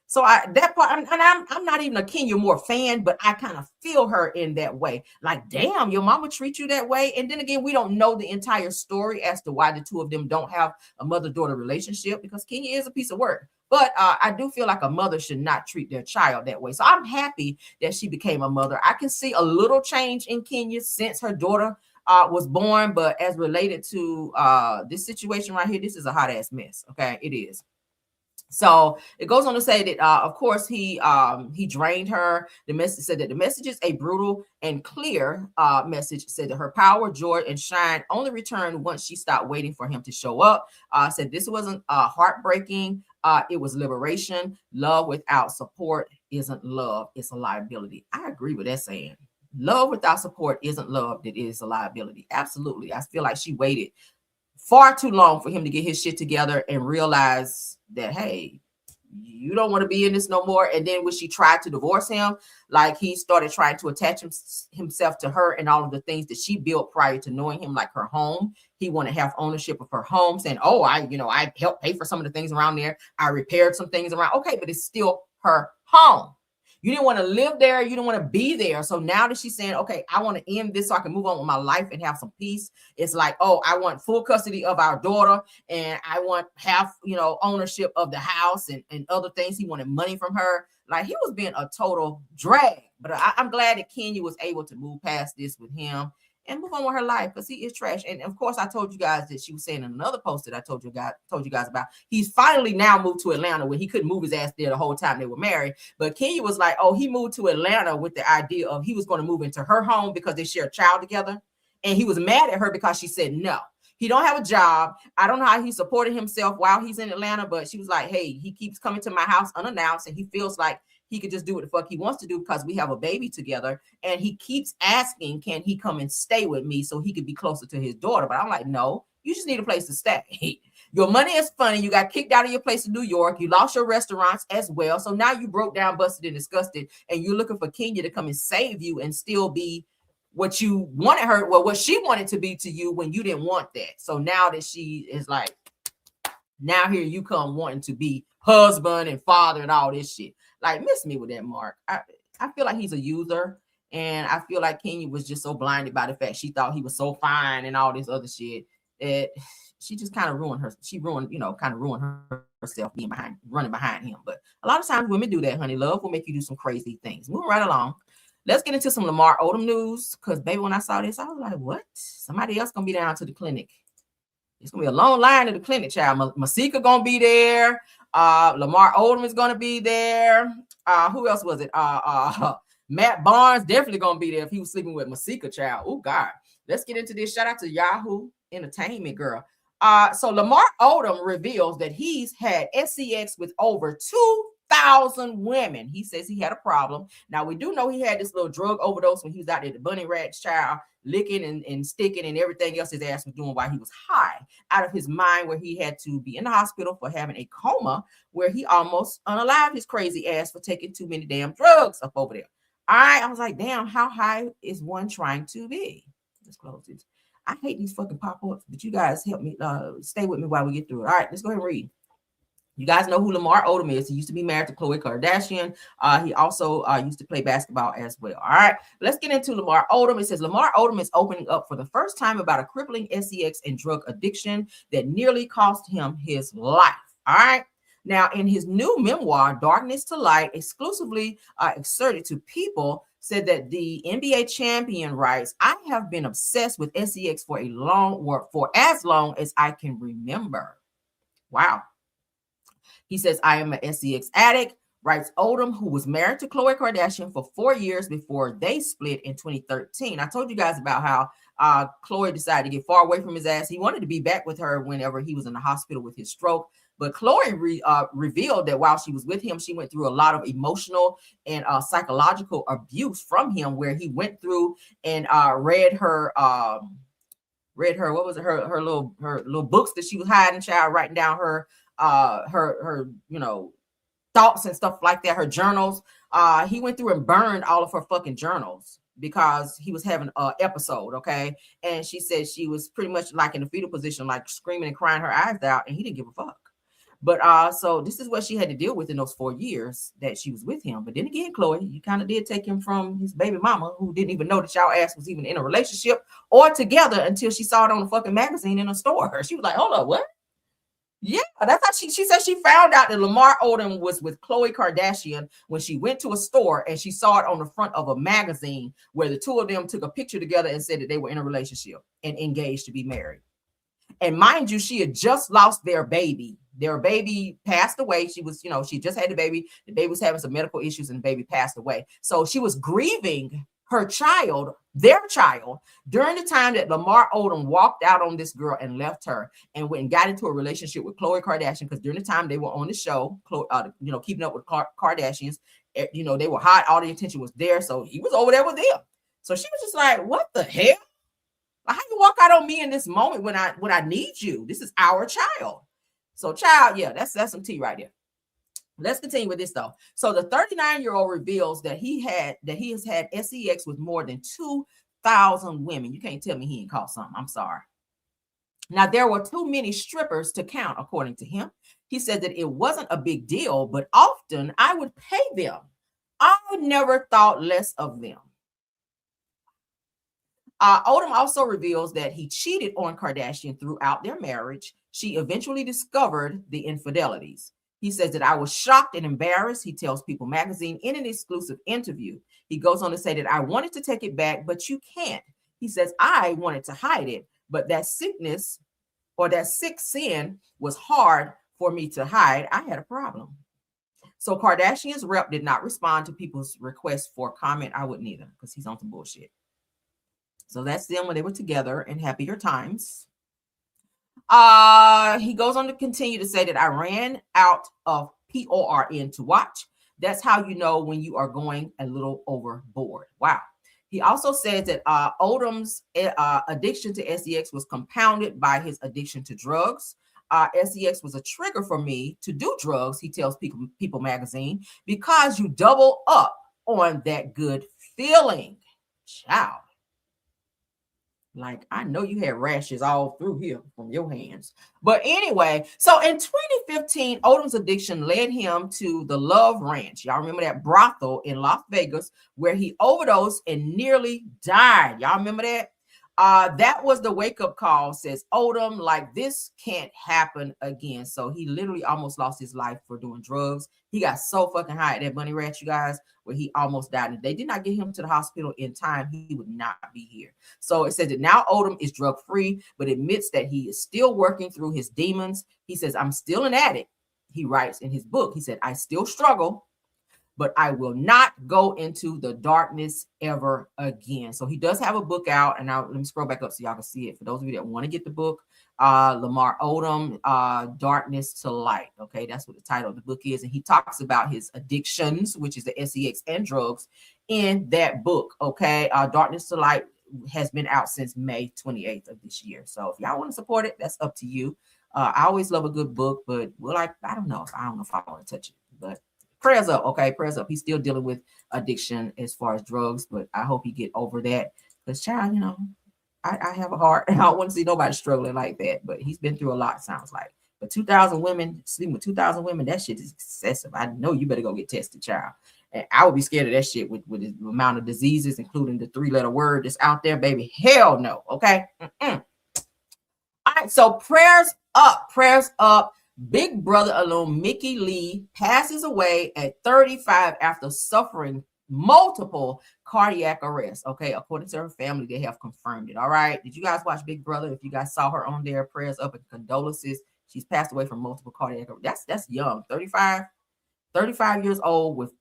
S1: So that part, I'm not even a Kenya Moore fan, but I kind of feel her in that way. Like, damn, your mama treat you that way. And then again, we don't know the entire story as to why the two of them don't have a mother-daughter relationship, because Kenya is a piece of work. But I do feel like a mother should not treat their child that way. So I'm happy that she became a mother. I can see a little change in Kenya since her daughter was born, but as related to this situation right here, this is a hot ass mess. Okay, it is. So it goes on to say that, of course, he drained her. The message said that the message is a brutal and clear message. Said that her power, joy, and shine only returned once she stopped waiting for him to show up. Said this wasn't heartbreaking. It was liberation. Love without support isn't love. It's a liability. I agree with that saying. Love without support isn't love. It is a liability. Absolutely. I feel like she waited far too long for him to get his shit together and realize that, hey, you don't want to be in this no more. And then when she tried to divorce him, like, he started trying to attach himself to her and all of the things that she built prior to knowing him, like her home. He wanted to have ownership of her home, saying, oh, I helped pay for some of the things around there. I repaired some things around. Okay, but it's still her home. You didn't want to live there. You didn't want to be there. So now that she's saying, okay, I want to end this so I can move on with my life and have some peace. It's like, oh, I want full custody of our daughter and I want half, ownership of the house and other things. He wanted money from her. Like, he was being a total drag. But I'm glad that Kenya was able to move past this with him and move on with her life, because he is trash. And of course, I told you guys that she was saying in another post that I told you guys about. He's finally now moved to Atlanta, where he couldn't move his ass there the whole time they were married. But Kenya was like, oh, he moved to Atlanta with the idea of he was going to move into her home because they share a child together. And he was mad at her because she said no. He don't have a job. I don't know how he supported himself while he's in Atlanta, but she was like, hey, he keeps coming to my house unannounced, and he feels like he could just do what the fuck he wants to do because we have a baby together. And he keeps asking, can he come and stay with me so he could be closer to his daughter? But I'm like, no, you just need a place to stay. Your money is funny. You got kicked out of your place in New York. You lost your restaurants as well. So now you broke down, busted, and disgusted. And you're looking for Kenya to come and save you and still be what you wanted her, well, what she wanted to be to you when you didn't want that. So now that she is like, now here you come wanting to be husband and father and all this shit. Like, miss me with that, Mark. I feel like he's a user, and I feel like Kenya was just so blinded by the fact she thought he was so fine and all this other shit that she just kind of ruined her. She ruined, herself running behind him. But a lot of times women do that, honey. Love will make you do some crazy things. Moving right along. Let's get into some Lamar Odom news, because, baby, when I saw this, I was like, what? Somebody else going to be down to the clinic. It's going to be a long line to the clinic, child. Masika going to be there. Lamar Odom is going to be there. Who else was it? Matt Barnes definitely going to be there if he was sleeping with Masika, child. Oh, God. Let's get into this. Shout out to Yahoo Entertainment, girl. So Lamar Odom reveals that he's had SCX with over 2,000 women. He says he had a problem. Now, we do know he had this little drug overdose when he was out there, the bunny rats, child, licking and sticking and everything else his ass was doing while he was high out of his mind, where he had to be in the hospital for having a coma, where he almost unalived his crazy ass for taking too many damn drugs up over there. All right, I was like, damn, how high is one trying to be? Let's close this. I hate these fucking pop-ups, but you guys help me stay with me while we get through it. All right, let's go ahead and read. You guys know who Lamar Odom is. He used to be married to Khloe Kardashian. He also used to play basketball as well. All right, let's get into Lamar Odom. It says Lamar Odom is opening up for the first time about a crippling SCX and drug addiction that nearly cost him his life. All right. Now, in his new memoir, Darkness to Light, exclusively exerted to People, said that the NBA champion writes, I have been obsessed with SCX for as long as I can remember. Wow. He says, I am an SCX addict, writes Odom, who was married to Khloe Kardashian for 4 years before they split in 2013. I told you guys about how Khloe decided to get far away from his ass. He wanted to be back with her whenever he was in the hospital with his stroke. But Khloe revealed that while she was with him, she went through a lot of emotional and psychological abuse from him, where he went through and read her what was it, her little books that she was hiding, child, writing down her thoughts and stuff like that, her journals. He went through and burned all of her fucking journals because he was having an episode, okay? And she said she was pretty much like in a fetal position, like screaming and crying her eyes out, and he didn't give a fuck. But so this is what she had to deal with in those 4 years that she was with him. But then again, Khloe, you kind of did take him from his baby mama, who didn't even know that y'all ass was even in a relationship or together until she saw it on the fucking magazine in a store. She was like, hold up, what? Yeah, that's how she said she found out that Lamar Odom was with Khloe Kardashian when she went to a store and she saw it on the front of a magazine where the two of them took a picture together and said that they were in a relationship and engaged to be married. And mind you, she had just lost their baby. Their baby passed away. She was, she just had the baby. The baby was having some medical issues and the baby passed away. So she was grieving her child, their child, during the time that Lamar Odom walked out on this girl and left her and went and got into a relationship with Khloe Kardashian, because during the time they were on the show, Keeping Up with Kardashians, they were hot. All the attention was there. So he was over there with them. So she was just like, what the hell? Like, how you walk out on me in this moment when I need you? This is our child. So child, yeah, that's some tea right there. Let's continue with this though. So the 39-year-old reveals that he has had SCX with more than 2,000 women. You can't tell me he ain't caught something. I'm sorry. Now, there were too many strippers to count, according to him. He said that it wasn't a big deal, but often I would pay them. I never thought less of them. Odom also reveals that he cheated on Kardashian throughout their marriage. She eventually discovered the infidelities. He says that I was shocked and embarrassed. He tells People magazine in an exclusive interview. He goes on to say that I wanted to take it back, but you can't. He says, I wanted to hide it, but that sickness or that sick sin was hard for me to hide. I had a problem. So Kardashian's rep did not respond to people's requests for comment. I wouldn't either, because he's on some bullshit. So that's them when they were together in happier times. He goes on to continue to say that I ran out of PORN to watch. That's how you know when you are going a little overboard. Wow. He also says that Odom's addiction to SEX was compounded by his addiction to drugs. SEX was a trigger for me to do drugs, he tells People magazine, because you double up on that good feeling. Child. Like, I know you had rashes all through here from your hands. But anyway, so in 2015, Odom's addiction led him to the Love Ranch. Y'all remember that brothel in Las Vegas where he overdosed and nearly died. Y'all remember that? That was the wake-up call, says Odom, like, this can't happen again. So he literally almost lost his life for doing drugs. He got so fucking high at that bunny ranch, you guys, where he almost died. And they did not get him to the hospital in time. He would not be here. So it says that now Odom is drug-free, but admits that he is still working through his demons. He says, I'm still an addict. He writes in his book, he said, I still struggle, but I will not go into the darkness ever again. So he does have a book out, and now let me scroll back up so y'all can see it. For those of you that want to get the book, Lamar Odom, Darkness to Light. Okay, that's what the title of the book is. And he talks about his addictions, which is the SEX and drugs, in that book. Okay, Darkness to Light has been out since May 28th of this year. So if y'all want to support it, that's up to you. I always love a good book, but I don't know if I want to touch it, but prayers up, okay? Prayers up. He's still dealing with addiction as far as drugs, but I hope he get over that. Because, child, I have a heart, and I don't want to see nobody struggling like that. But he's been through a lot, sounds like. But 2,000 women, sleeping with 2,000 women, that shit is excessive. I know you better go get tested, child. And I would be scared of that shit with the amount of diseases, including the 3-letter word that's out there, baby. Hell no, okay? All right, so prayers up. Big Brother alum Mickey Lee passes away at 35 after suffering multiple cardiac arrests. Okay, according to her family, they have confirmed it. All right, did you guys watch Big Brother? If you guys saw her on there, prayers up and condolences. She's passed away from multiple cardiac arrests. That's young, 35 years old with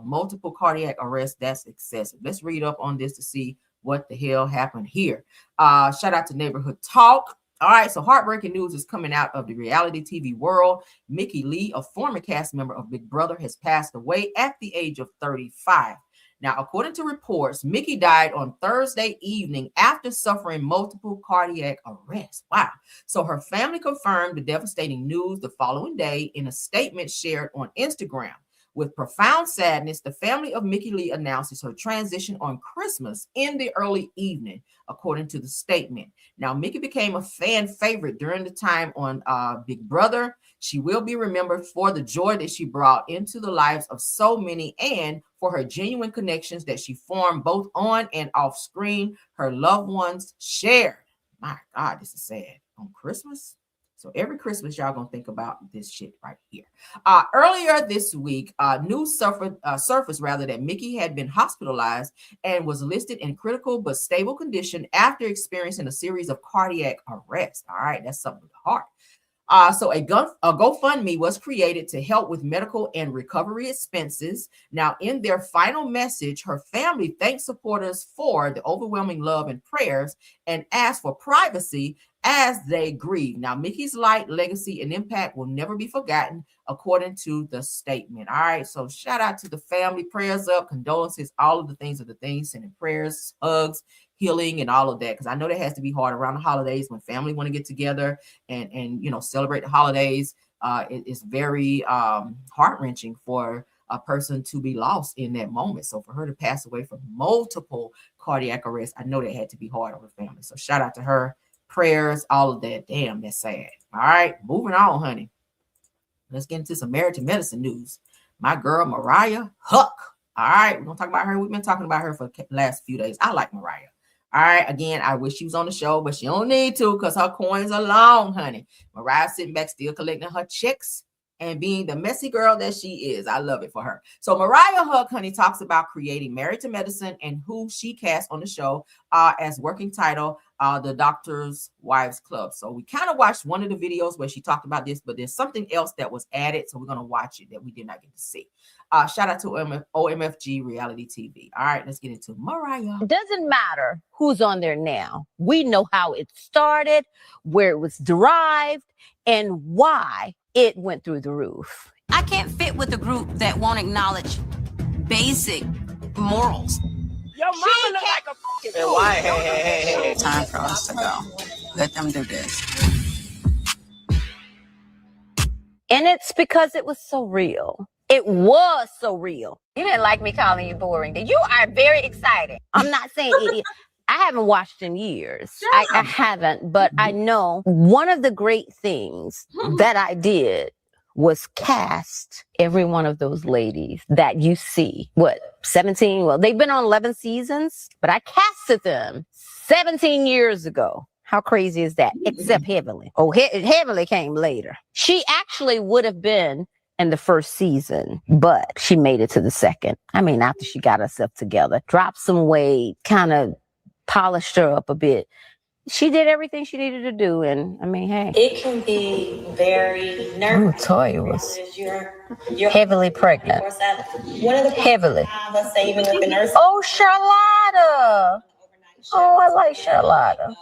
S1: multiple cardiac arrests. That's excessive. Let's read up on this to see what the hell happened here. Shout out to Neighborhood Talk. All right, so heartbreaking news is coming out of the reality TV world. Mickey Lee, a former cast member of Big Brother, has passed away at the age of 35. Now, according to reports, Mickey died on Thursday evening after suffering multiple cardiac arrests. Wow. So her family confirmed the devastating news the following day in a statement shared on Instagram. With profound sadness, the family of Mickey Lee announces her transition on Christmas in the early evening, according to the statement. Now, Mickey became a fan favorite during the time on Big Brother. She will be remembered for the joy that she brought into the lives of so many and for her genuine connections that she formed both on and off screen. Her loved ones shared. My God, this is sad. On Christmas? So every Christmas, y'all gonna think about this shit right here. Earlier this week, news surfaced that Mickey had been hospitalized and was listed in critical but stable condition after experiencing a series of cardiac arrests. All right, that's something with the heart. So a GoFundMe was created to help with medical and recovery expenses. Now, in their final message, her family thanked supporters for the overwhelming love and prayers and asked for privacy as they grieve. Now, Mickey's light, legacy, and impact will never be forgotten, according to the statement. All right, so shout out to the family, prayers up, condolences, all of the things, sending prayers, hugs, healing, and all of that, because I know that has to be hard around the holidays when family want to get together and celebrate the holidays. It's very heart-wrenching for a person to be lost in that moment. So for her to pass away from multiple cardiac arrests, I know that had to be hard on her family. So shout out to her, prayers, all of that. Damn, that's sad. All right, moving on, honey. Let's get into some marriage and medicine news. My girl, Mariah Huck. All right, we're going to talk about her. We've been talking about her for the last few days. I like Mariah. All right, again, I wish she was on the show, but she don't need to because her coins are long, honey. Mariah sitting back still collecting her checks and being the messy girl that she is. I love it for her. So Mariah Huck, honey, talks about creating Married to Medicine and who she cast on the show as working title, the Doctor's Wives Club. So we kind of watched one of the videos where she talked about this, but there's something else that was added. So we're going to watch it that we did not get to see. Shout out to OMFG Reality TV. All right, let's get into Mariah.
S15: It doesn't matter who's on there now. We know how it started, where it was derived, and why it went through the roof.
S16: I can't fit with a group that won't acknowledge basic morals.
S17: Your mama look like a fucking fool.
S16: Hey. Time for us to go. Let them do this.
S15: And it's because it was so real. It was so real.
S18: You didn't like me calling you boring. You are very excited.
S15: I'm not saying it. I haven't watched in years. I haven't, but I know one of the great things that I did was cast every one of those ladies that you see. 17? Well, they've been on 11 seasons, but I casted them 17 years ago. How crazy is that? Except Heavenly. Oh, Heavenly came later. She actually would have been in the first season, but she made it to the second. I mean, after she got herself together, dropped some weight, kind of polished her up a bit. She did everything she needed to do, and I mean, hey.
S19: It can be very nervous.
S15: Toya was
S19: you're
S15: heavily pregnant.
S19: One of the
S15: heavily.
S19: Let's say even with the nurse.
S15: Oh, Charlotta. Oh, I like Charlotta.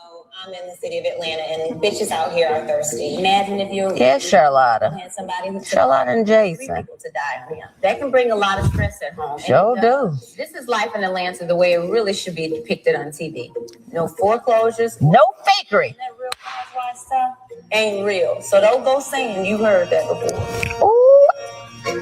S19: I'm in the city of Atlanta, and bitches out here are thirsty. Imagine if you
S15: Yes, Charlotta.
S19: had somebody who
S15: Charlotta and Jason.
S19: people to die on him. That can bring a lot of stress at home.
S15: Sure
S19: And,
S15: do.
S19: This is life in Atlanta the way it really should be depicted on TV. No foreclosures,
S15: No fakery.
S19: that Real Housewives stuff ain't real. So don't go saying you heard that before.
S15: Ooh. Ooh.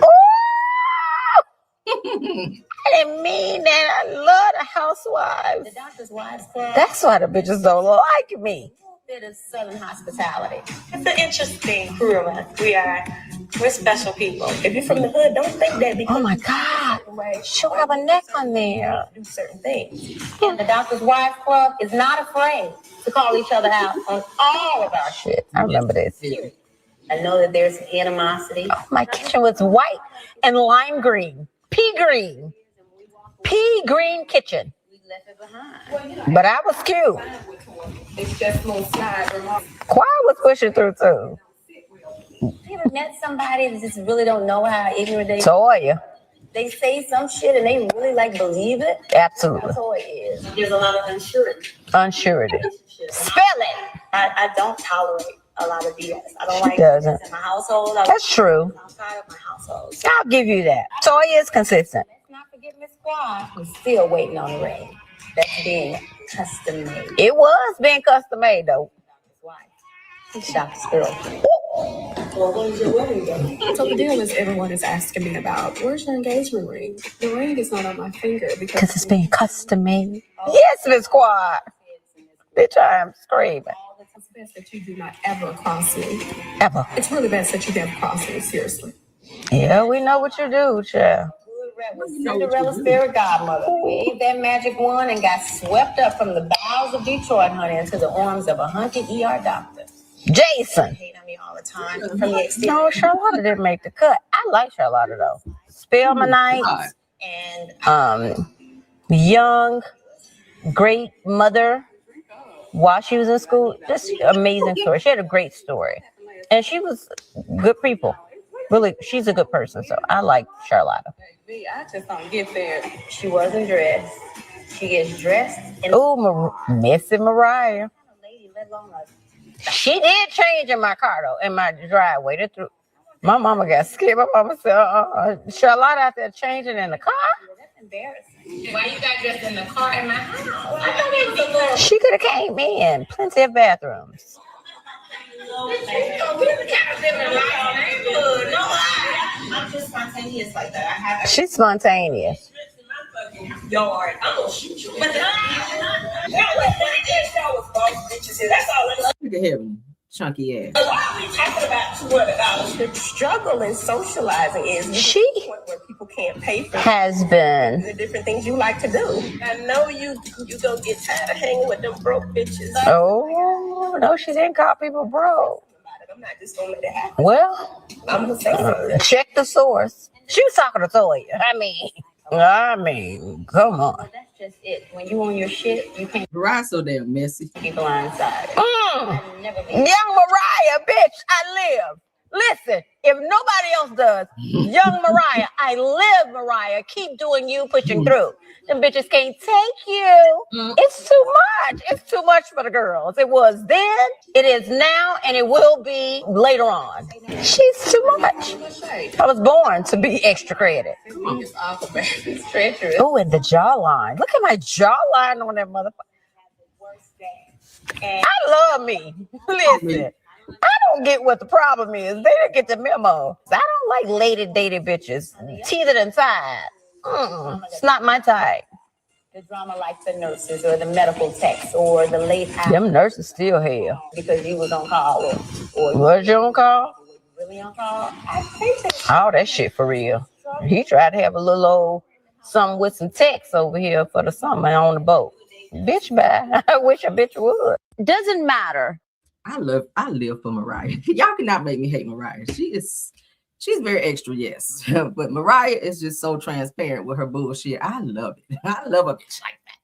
S15: I didn't mean that. I love the housewives.
S19: The Doctor's Wives Club.
S15: That's why the bitches don't like me.
S19: Bit of Southern hospitality. It's an interesting crew of us. We're special people. If you're from the hood, don't think that because
S15: Oh my God. She'll have a neck on there.
S19: do certain things. And the Doctor's Wives Club is not afraid to call each other out on all of our shit.
S15: I remember this.
S19: I know that there's animosity.
S15: Oh, my kitchen was white and lime green. Pea green. Pea green kitchen.
S19: We left it behind.
S15: But I was cute.
S19: It's just little slides.
S15: Choir was pushing through too.
S19: You ever met somebody that just really don't know how ignorant they
S15: Toya.
S19: They say some shit and they really like believe it?
S15: Absolutely.
S19: That's all it is. There's a lot of unsurety.
S15: Unsurety. Spell it.
S19: I don't tolerate a lot of BS. I don't
S15: She
S19: like
S15: doesn't.
S19: BS in my household.
S15: That's true.
S19: I'm tired of my household.
S15: I'll give you that. Toya is consistent.
S19: Let's not forget Miss Squad, who's still waiting on the ring. That's being custom made.
S15: It was being custom made though.
S19: Doctor's girl. Well, when's your wedding day?
S20: So the deal is everyone is asking me about, where's your engagement ring? The ring is not on my finger
S15: Because it's being custom made. Yes, Miss Squad. Bitch, I am screaming.
S20: It's best that you do not ever cross me.
S15: Ever.
S20: It's really best that you never cross me, seriously.
S15: Yeah, we know what you do, child.
S19: Was Cinderella's fairy godmother. Waved that magic wand and got swept up from the bowels of Detroit, honey, into the arms of a hunted ER doctor.
S15: Jason.
S19: Hate on me all the time from the exterior.
S15: No, Charlotta didn't make the cut. I like Charlotta though. Spell my nights.
S19: And
S15: Young, great mother while she was in school. Just amazing story. She had a great story. And she was good people. Really, she's a good person. So I like Charlotta.
S20: I just don't get there.
S19: she wasn't dressed. She gets dressed and
S15: Oh, Missy Mariah.
S19: lady, let alone a
S15: She did change in my car though, in my driveway. My mama got scared. My mama said, Charlotte out there changing in the car.
S19: That's embarrassing. Why you got dressed in the car in my house? I thought it was a little.
S15: She could have came in. Plenty of bathrooms.
S19: I'm just spontaneous like that. I have
S15: She's spontaneous.
S19: yard. I'm gonna shoot you. But that's all.
S1: Look at him, chunky ass.
S19: Why are we talking about $200? The struggle in socializing is
S15: She
S19: people can't pay for
S15: has been.
S19: the different things you like to do. I know you gonna get tired of hanging with them broke bitches.
S15: Oh, no, she didn't call people broke.
S19: I'm not just gonna let it happen.
S15: Well,
S19: I'm gonna say something.
S15: check the source. She was talking to Toya. I mean, come on.
S19: That's just it. When you on your shit, you can't
S1: Mariah so damn messy.
S19: be blindsided.
S15: Young Mariah, bitch, I live. Listen, if nobody else does, young Mariah, I live, Mariah. Keep doing you, pushing through. Them bitches can't take you. It's too much. It's too much for the girls. It was then, it is now, and it will be later on. She's too much. I was born to be extra credit.
S19: It's awful, man. It's treacherous.
S15: Oh, and the jawline. Look at my jawline on that motherfucker. I love me. Listen. I don't get what the problem is. They didn't get the memo. I don't like lady dated bitches. Teeth inside. It's not my type.
S19: The drama like the nurses or the medical techs or the late hours.
S15: Them nurses still hell.
S19: Because you was on call or
S15: Was you on call?
S19: really on call. I think that
S15: All that shit for real. He tried to have a little old something with some text over here for the summer on the boat. Bitch, bye. I wish a bitch would. Doesn't matter.
S1: I live for Mariah. Y'all cannot make me hate Mariah. She's very extra, yes. But Mariah is just so transparent with her bullshit. I love it. I love a bitch like that.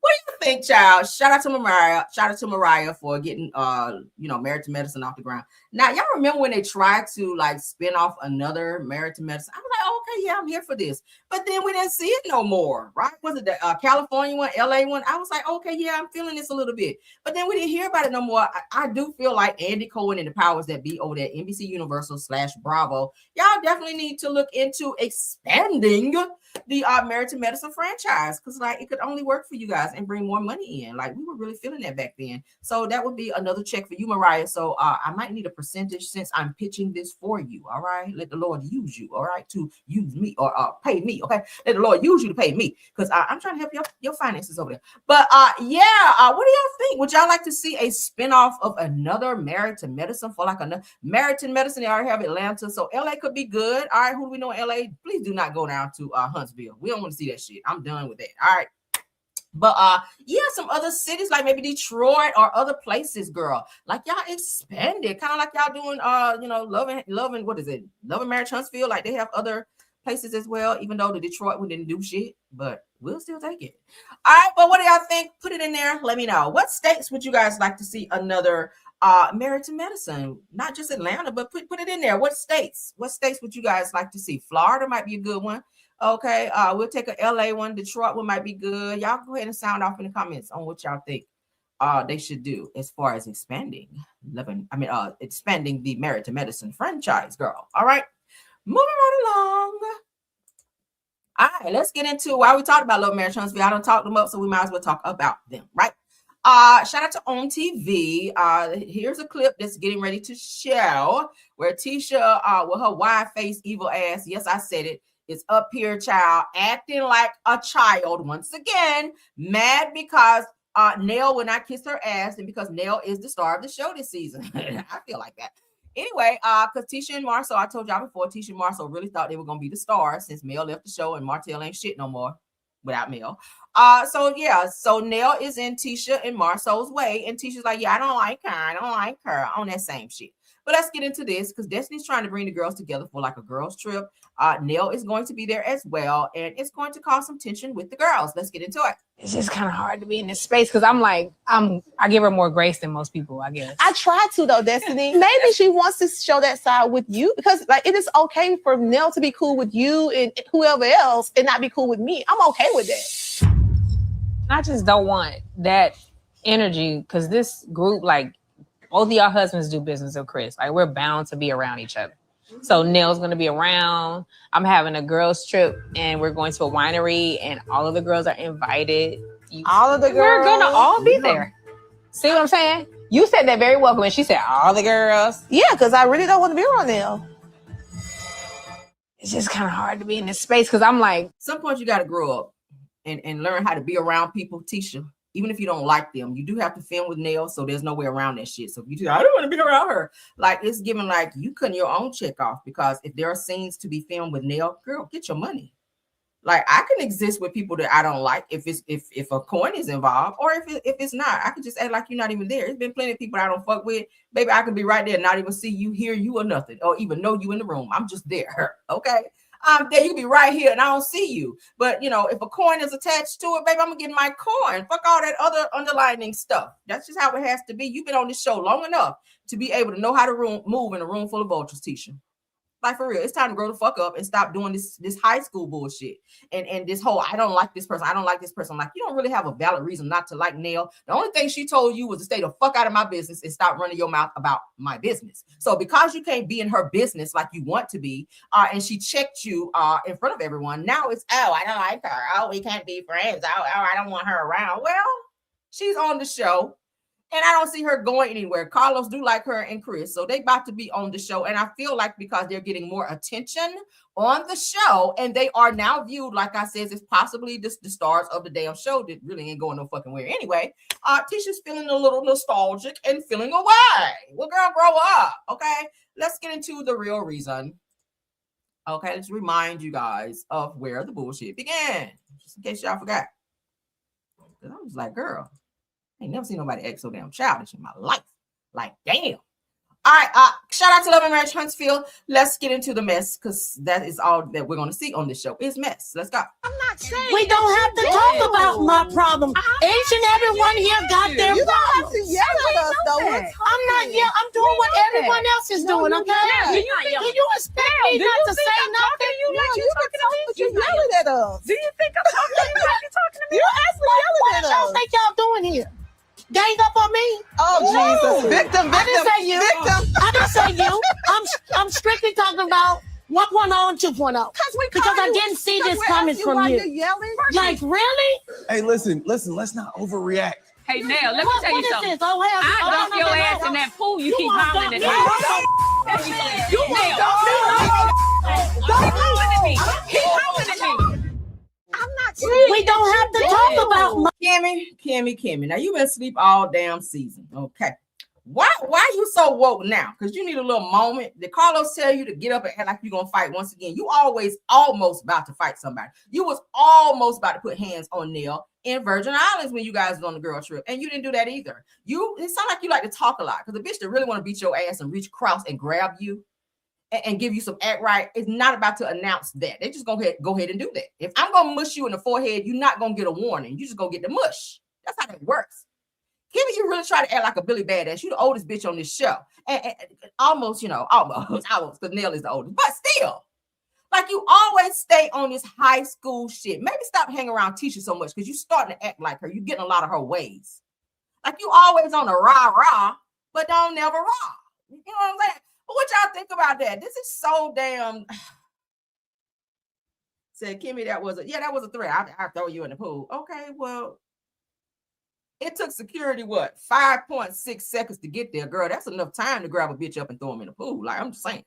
S1: What do you think, child? Shout out to Mariah. Shout out to Mariah for getting Married to Medicine off the ground. Now, y'all remember when they tried to like spin off another Married to Medicine? I was like, okay, yeah, I'm here for this. But then we didn't see it no more, right? Was it the California one, LA one? I was like, okay, yeah, I'm feeling this a little bit. But then we didn't hear about it no more. I do feel like Andy Cohen and the powers that be over there, NBC Universal / Bravo, y'all definitely need to look into expanding the Married to Medicine franchise, because like it could only work for you guys and bring more money in. Like we were really feeling that back then. So that would be another check for you, Mariah. So I might need a percentage since I'm pitching this for you. All right, let the Lord use you. All right, to use me or pay me. Okay, let the Lord use you to pay me, because I'm trying to help your finances over there. But what do y'all think? Would y'all like to see a spinoff of another Married to Medicine for like another Married to Medicine? They already have Atlanta, so LA could be good. All right, who do we know in LA? Please do not go down to Huntsville. We don't want to see that shit. I'm done with that. All right. But some other cities like maybe Detroit or other places, girl. Like y'all expanded, kind of like y'all doing loving what is it? Loving Marriage Huntsville. Like they have other places as well, even though the Detroit one didn't do shit, but we'll still take it. All right, but what do y'all think? Put it in there. Let me know. What states would you guys like to see another Married to Medicine? Not just Atlanta, but put it in there. What states would you guys like to see? Florida might be a good one. Okay, we'll take a LA one. Detroit one might be good. Y'all go ahead and sound off in the comments on what y'all think they should do as far as expanding the Married to Medicine franchise, girl. All right, moving right along. All right, let's get into why we talked about Love, Marriage, Huntsville. I don't talk them up, so we might as well talk about them, right? Shout out to On TV. Here's a clip that's getting ready to show where Tisha, with her wide face, evil ass, yes, I said it, is up here, child, acting like a child once again, mad because Nell will not kiss her ass, and because Nell is the star of the show this season. I feel like that. Anyway, because Tisha and Marcel, I told y'all before, Tisha and Marcel really thought they were going to be the stars since Mel left the show and Martell ain't shit no more without Mel. So Nell is in Tisha and Marcel's way, and Tisha's like, yeah, I don't like her on that same shit. But let's get into this, because Destiny's trying to bring the girls together for like a girls trip. Nell is going to be there as well, and it's going to cause some tension with the girls. Let's get into it.
S21: It's just kind of hard to be in this space because I give her more grace than most people, I guess.
S22: I try to though, Destiny. Maybe she wants to show that side with you, because like it is okay for Nell to be cool with you and whoever else and not be cool with me. I'm okay with that.
S21: I just don't want that energy, because this group, like, both of y'all husbands do business with Chris. Like, we're bound to be around each other. So Nell's going to be around. I'm having a girls trip, and we're going to a winery, and all of the girls are invited.
S22: All of the girls?
S21: We're going to all be there. See what I'm saying? You said that very welcome, and she said all the girls.
S22: Yeah, because I really don't want to be around Nell.
S21: It's just kind of hard to be in this space, because I'm like...
S1: Some point you got to grow up and learn how to be around people, Tisha. even if you don't like them, you do have to film with Nell, so there's no way around that shit. So if you do, I don't want to be around her. Like, it's given like you cutting your own check off, because if there are scenes to be filmed with Nell, girl, get your money. Like, I can exist with people that I don't like if a coin is involved, or if it's not, I can just act like you're not even there. There's been plenty of people I don't fuck with. Baby, I could be right there, not even see you, hear you, or nothing, or even know you in the room. I'm just there. Okay. There, you can be right here and I don't see you. But if a coin is attached to it, baby, I'm gonna get my coin. Fuck all that other underlining stuff. That's just how it has to be. You've been on this show long enough to be able to know how to move in a room full of vultures, Tisha. Like, for real, it's time to grow the fuck up and stop doing this high school bullshit and this whole I don't like this person. I don't like this person. Like, you don't really have a valid reason not to like Nell. The only thing she told you was to stay the fuck out of my business and stop running your mouth about my business. So because you can't be in her business like you want to be, and she checked you in front of everyone, now it's, oh, I don't like her. Oh, we can't be friends. Oh, I don't want her around. Well, she's on the show. And I don't see her going anywhere. Carlos do like her and Chris. So they about to be on the show. And I feel like because they're getting more attention on the show, and they are now viewed, like I said, as possibly the stars of the damn show that really ain't going no fucking where anyway. Tisha's feeling a little nostalgic and feeling away. Well, girl, grow up. Okay. Let's get into the real reason. Okay. Let's remind you guys of where the bullshit began. Just in case y'all forgot. Because I was like, girl, I ain't never seen nobody act so damn childish in my life. Like, damn. All right. Shout out to Love and Marriage Huntsville. Let's get into the mess, because that is all that we're going to see on this show is mess. Let's go.
S2: I'm not saying we don't have to talk about my problem. Each and every one here got their
S22: You don't have
S2: problems.
S22: to yell at us, though.
S2: I'm not yelling. I'm doing what everyone else is doing, okay? Do you expect me not to say nothing?
S22: You yelling at us.
S2: Do you think I'm talking to you like you're talking to me? You're actually yelling at us. What y'all think y'all doing here? Gang up on me?
S22: Oh, Jesus. Victim.
S2: I didn't say you. I didn't say you. I'm strictly talking about 1.0 and 2.0. Because I didn't see this coming from you. Like, really?
S14: Hey, listen, let's not overreact.
S21: Hey, Nell, let me tell you something.
S2: Oh,
S21: I dump your ass in that pool. You keep hollering at me. You Nell. Keep hollering at me.
S2: I'm not saying we don't have to talk about
S1: Kimmy. Now you've been asleep all damn season. Okay. Why you so woke now? Because you need a little moment. Did Carlos tell you to get up and act like you're gonna fight once again? You always almost about to fight somebody. You was almost about to put hands on Nell in Virgin Islands when you guys was on the girl trip, and you didn't do that either. It sounds like you like to talk a lot, because the bitch that really want to beat your ass and reach across and grab you and give you some act right is not about to announce that. They just go ahead and do that. If I'm gonna mush you in the forehead, you're not gonna get a warning. You just gonna get the mush. That's how that works. Kimmy, you really try to act like a Billy Badass. You the oldest bitch on this show. And almost, because Nell is the oldest. But still, like, you always stay on this high school shit. Maybe stop hanging around Tisha so much, because you starting to act like her. You getting a lot of her ways. Like, you always on the rah-rah, but don't never rah. You know what I'm saying? But what y'all think about that? This is so damn... Said, Kimmy, that was a threat. I throw you in the pool. Okay, well... It took security, 5.6 seconds to get there, girl. That's enough time to grab a bitch up and throw him in the pool. Like, I'm just saying.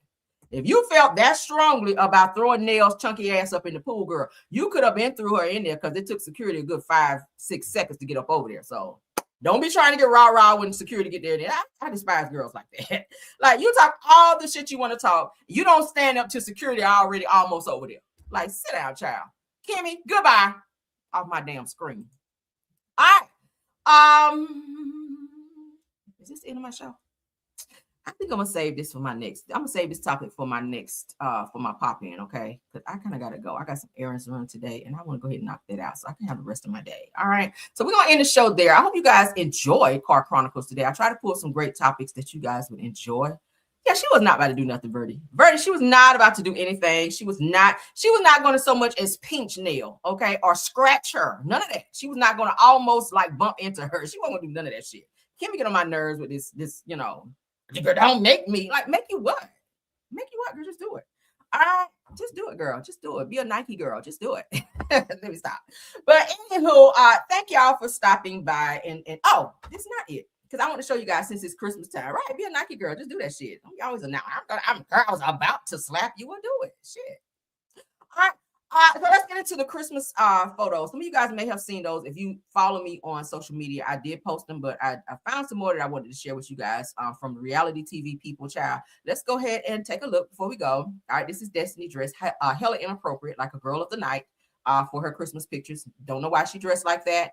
S1: If you felt that strongly about throwing Nell's chunky ass up in the pool, girl, you could have been threw her in there, because it took security a good 5-6 seconds to get up over there. So don't be trying to get rah-rah when security get there. I despise girls like that. Like, you talk all the shit you want to talk. You don't stand up to security already almost over there. Like, sit down, child. Kimmy, goodbye. Off my damn screen. All right. Is this the end of my show? I think I'm gonna save this for my next. I'm gonna save this topic for my next, for my pop in, okay? Because I kind of gotta go. I got some errands to run today, and I want to go ahead and knock that out so I can have the rest of my day. All right. So we're gonna end the show there. I hope you guys enjoyed Car Chronicles today. I try to pull some great topics that you guys would enjoy. Yeah, she was not about to do nothing, Verdi. She was not about to do anything. She was not going to so much as pinch Nell, okay, or scratch her. None of that. She was not going to almost like bump into her. She wasn't going to do none of that shit. Kimmy get on my nerves with this, don't make me. Like, make you what? Make you what, girl? Just do it. All right, just do it, girl. Just do it. Be a Nike girl. Just do it. Let me stop. But anywho, thank y'all for stopping by. And oh, this is not it. Because I want to show you guys, since it's Christmas time, right? Be a Nike girl. Just do that shit. Don't be always announce. I was about to slap you or do it. Shit. All So let's get into the Christmas photos. Some of you guys may have seen those. If you follow me on social media, I did post them, but I found some more that I wanted to share with you guys from the reality TV people, child. Let's go ahead and take a look before we go. All right, this is Destiny dressed hella inappropriate, like a girl of the night for her Christmas pictures. Don't know why she dressed like that.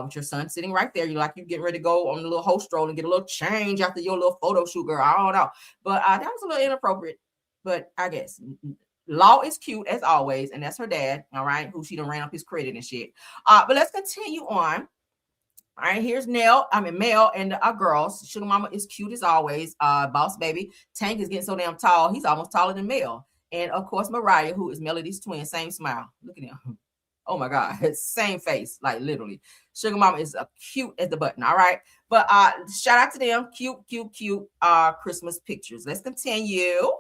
S1: With your son sitting right there, you're like you getting ready to go on a little host stroll and get a little change after your little photo shoot, girl. I don't know, but that was a little inappropriate. But I guess Law is cute as always, and that's her dad, all right, who she done ran up his credit and shit. But let's continue on. All right, here's Mel and our girls. Sugar Mama is cute as always. Boss Baby. Tank is getting so damn tall. He's almost taller than Mel. And of course, Mariah, who is Melody's twin, same smile. Look at him. Oh my God, same face, like literally. Sugar Mama is cute as the button, all right? But shout out to them. Cute Christmas pictures. Let's continue.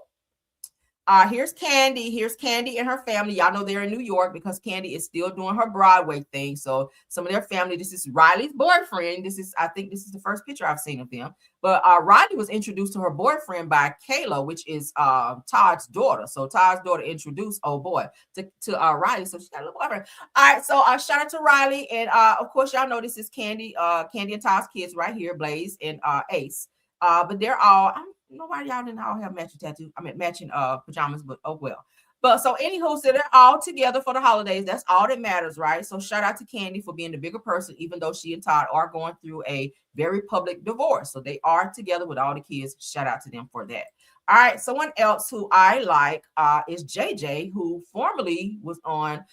S1: Here's Candy. Here's Candy and her family. Y'all know they're in New York because Candy is still doing her Broadway thing. So some of their family, this is Riley's boyfriend. I think this is the first picture I've seen of them. But Riley was introduced to her boyfriend by Kayla, which is Todd's daughter. So Todd's daughter introduced old boy to Riley. So she got a little boyfriend. All right. So shout out to Riley. And of course, y'all know this is Candy, Candy and Todd's kids right here, Blaze and Ace. But they're all, nobody y'all didn't all have matching tattoos. I mean, matching pajamas, but oh well. But so anywho, so they're all together for the holidays. That's all that matters, right? So shout out to Candy for being the bigger person, even though she and Todd are going through a very public divorce. So they are together with all the kids. Shout out to them for that. All right, someone else who I like is JJ, who formerly was on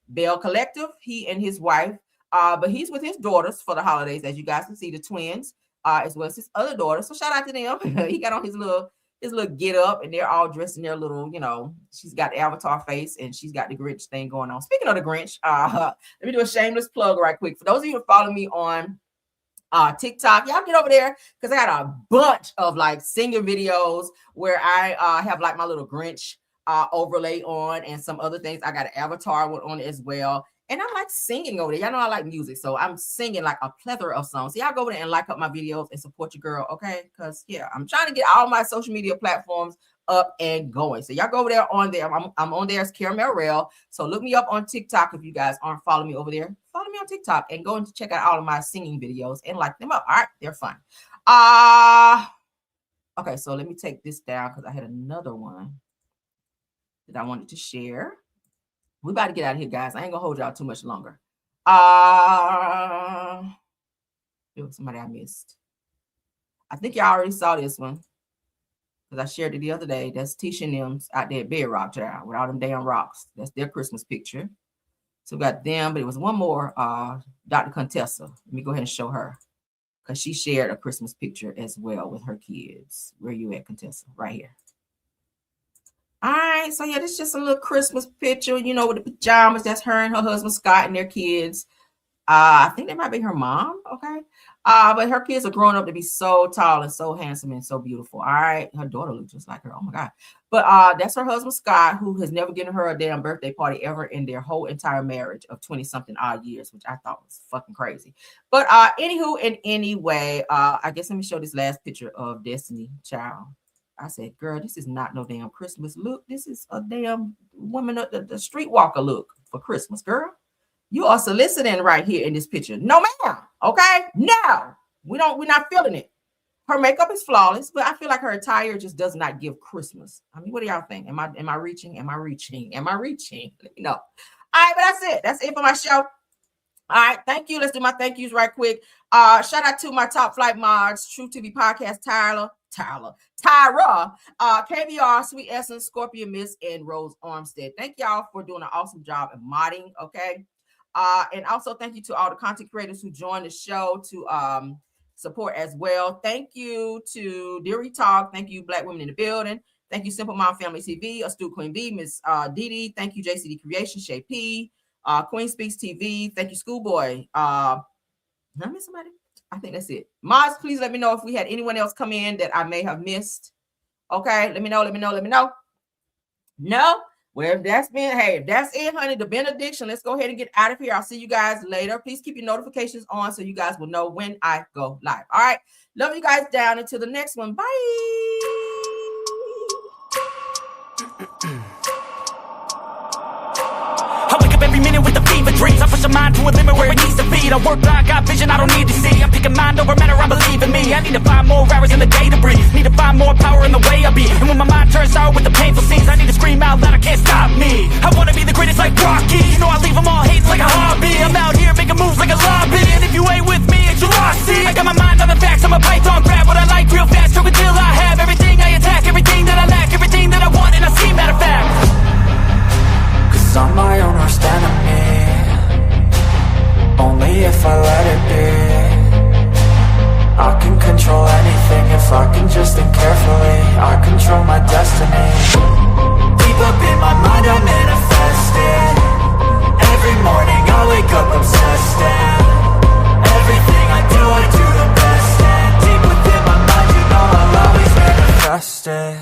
S1: Bell Collective. He and his wife, but he's with his daughters for the holidays, as you guys can see, the twins. As well as his other daughter. So shout out to them. He got on his little get up and they're all dressed in their little, she's got the avatar face and she's got the Grinch thing going on. Speaking of the Grinch, let me do a shameless plug right quick. For those of you who follow me on TikTok, y'all get over there because I got a bunch of like singing videos where I have like my little Grinch overlay on and some other things. I got an avatar on it as well. And I'm like singing over there. Y'all know I like music. So I'm singing like a plethora of songs. So y'all go over there and like up my videos and support your girl. Okay. Because yeah, I'm trying to get all my social media platforms up and going. So y'all go over there on there. I'm on there as Caramel Rail. So look me up on TikTok if you guys aren't following me over there. Follow me on TikTok and go and check out all of my singing videos and like them up. All right. They're fun. Okay. So let me take this down because I had another one that I wanted to share. We about to get out of here, guys. I ain't gonna hold y'all too much longer. There was somebody I missed. I think y'all already saw this one because I shared it the other day. That's Tisha and them's out there at Bedrock, child, with all them damn rocks. That's their Christmas picture. So we got them, but it was one more, Dr. Contessa. Let me go ahead and show her because she shared a Christmas picture as well with her kids. Where you at, Contessa? Right here. All right, so yeah, this is just a little Christmas picture, with the pajamas. That's her and her husband Scott and their kids. I think they might be her mom, okay? But her kids are growing up to be so tall and so handsome and so beautiful. All right, her daughter looks just like her. Oh my God! But that's her husband Scott, who has never given her a damn birthday party ever in their whole entire marriage of 20-something odd years, which I thought was fucking crazy. But anywho, and anyway, I guess let me show this last picture of Destiny Child. I said, girl, this is not no damn Christmas look. This is a damn woman, the streetwalker look for Christmas, girl. You are soliciting right here in this picture. No, ma'am. Okay? No. We're not feeling it. Her makeup is flawless, but I feel like her attire just does not give Christmas. I mean, what do y'all think? Am I reaching? Let me know. All right, but that's it. That's it for my show. All right, thank you. Let's do my thank yous right quick. Shout out to my top flight mods, True TV Podcast, Tyra, KVR, Sweet Essence, Scorpion Miss, and Rose Armstead. Thank y'all for doing an awesome job in modding, okay? And also thank you to all the content creators who joined the show to support as well. Thank you to Deary Talk. Thank you, Black Women in the Building. Thank you, Simple Mom Family TV, Astute Queen B, Miss Dee. Thank you, JCD Creation, Shay P, Queen Speaks TV. Thank you, Schoolboy. Did I miss somebody? I think that's it. Mods, please let me know if we had anyone else come in that I may have missed. Okay, let me know. No? Well, if that's it, honey, the benediction. Let's go ahead and get out of here. I'll see you guys later. Please keep your notifications on so you guys will know when I go live. All right. Love you guys down until the next one. Bye.
S4: I work blind, got vision I don't need to see. I'm picking mind over matter, I believe in me. I need to find more hours in the day to breathe. Need to find more power in the way I be. And when my mind turns sour with the painful scenes, I need to scream out loud, I can't stop me. I wanna be the greatest like Rocky. You know I leave them all hating like a hobby. I'm out here making moves like a lobby. And if you ain't with me, it's your loss. See, I got my mind on the facts, I'm a python, grab what I like real fast. Choke until I have everything I attack, everything that I lack, everything that I want, and I see, matter of fact. Cause I'm my own worst enemy. Only if I let it be. I can control anything if I can just think carefully. I control my destiny. Deep up in my mind I manifest it. Every morning I wake up obsessed, and everything I do the best. And deep within my mind, you know I'll always manifest it.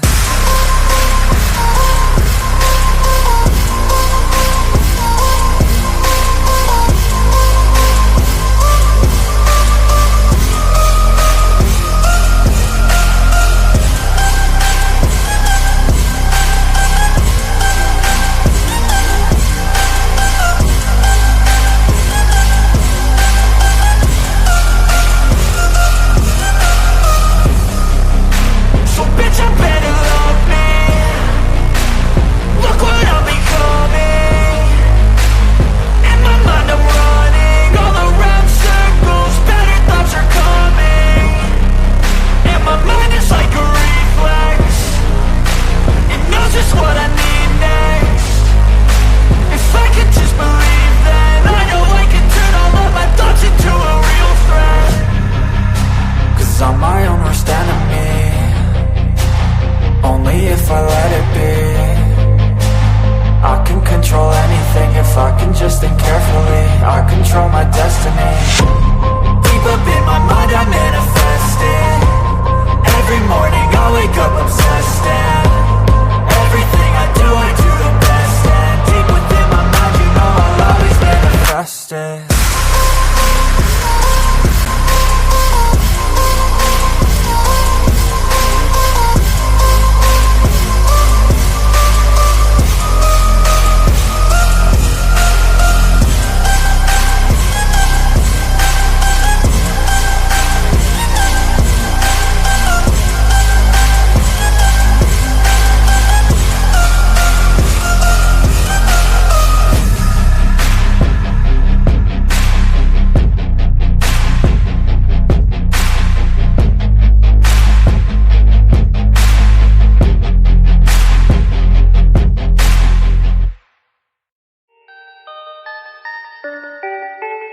S4: I'm my own worst enemy. Only if I let it be. I can control anything if I can just think carefully. I control my destiny. Deep up in my mind I manifest it. Every morning I wake up obsessed, and everything I do the best. And deep within my mind, you know I'll always manifest it.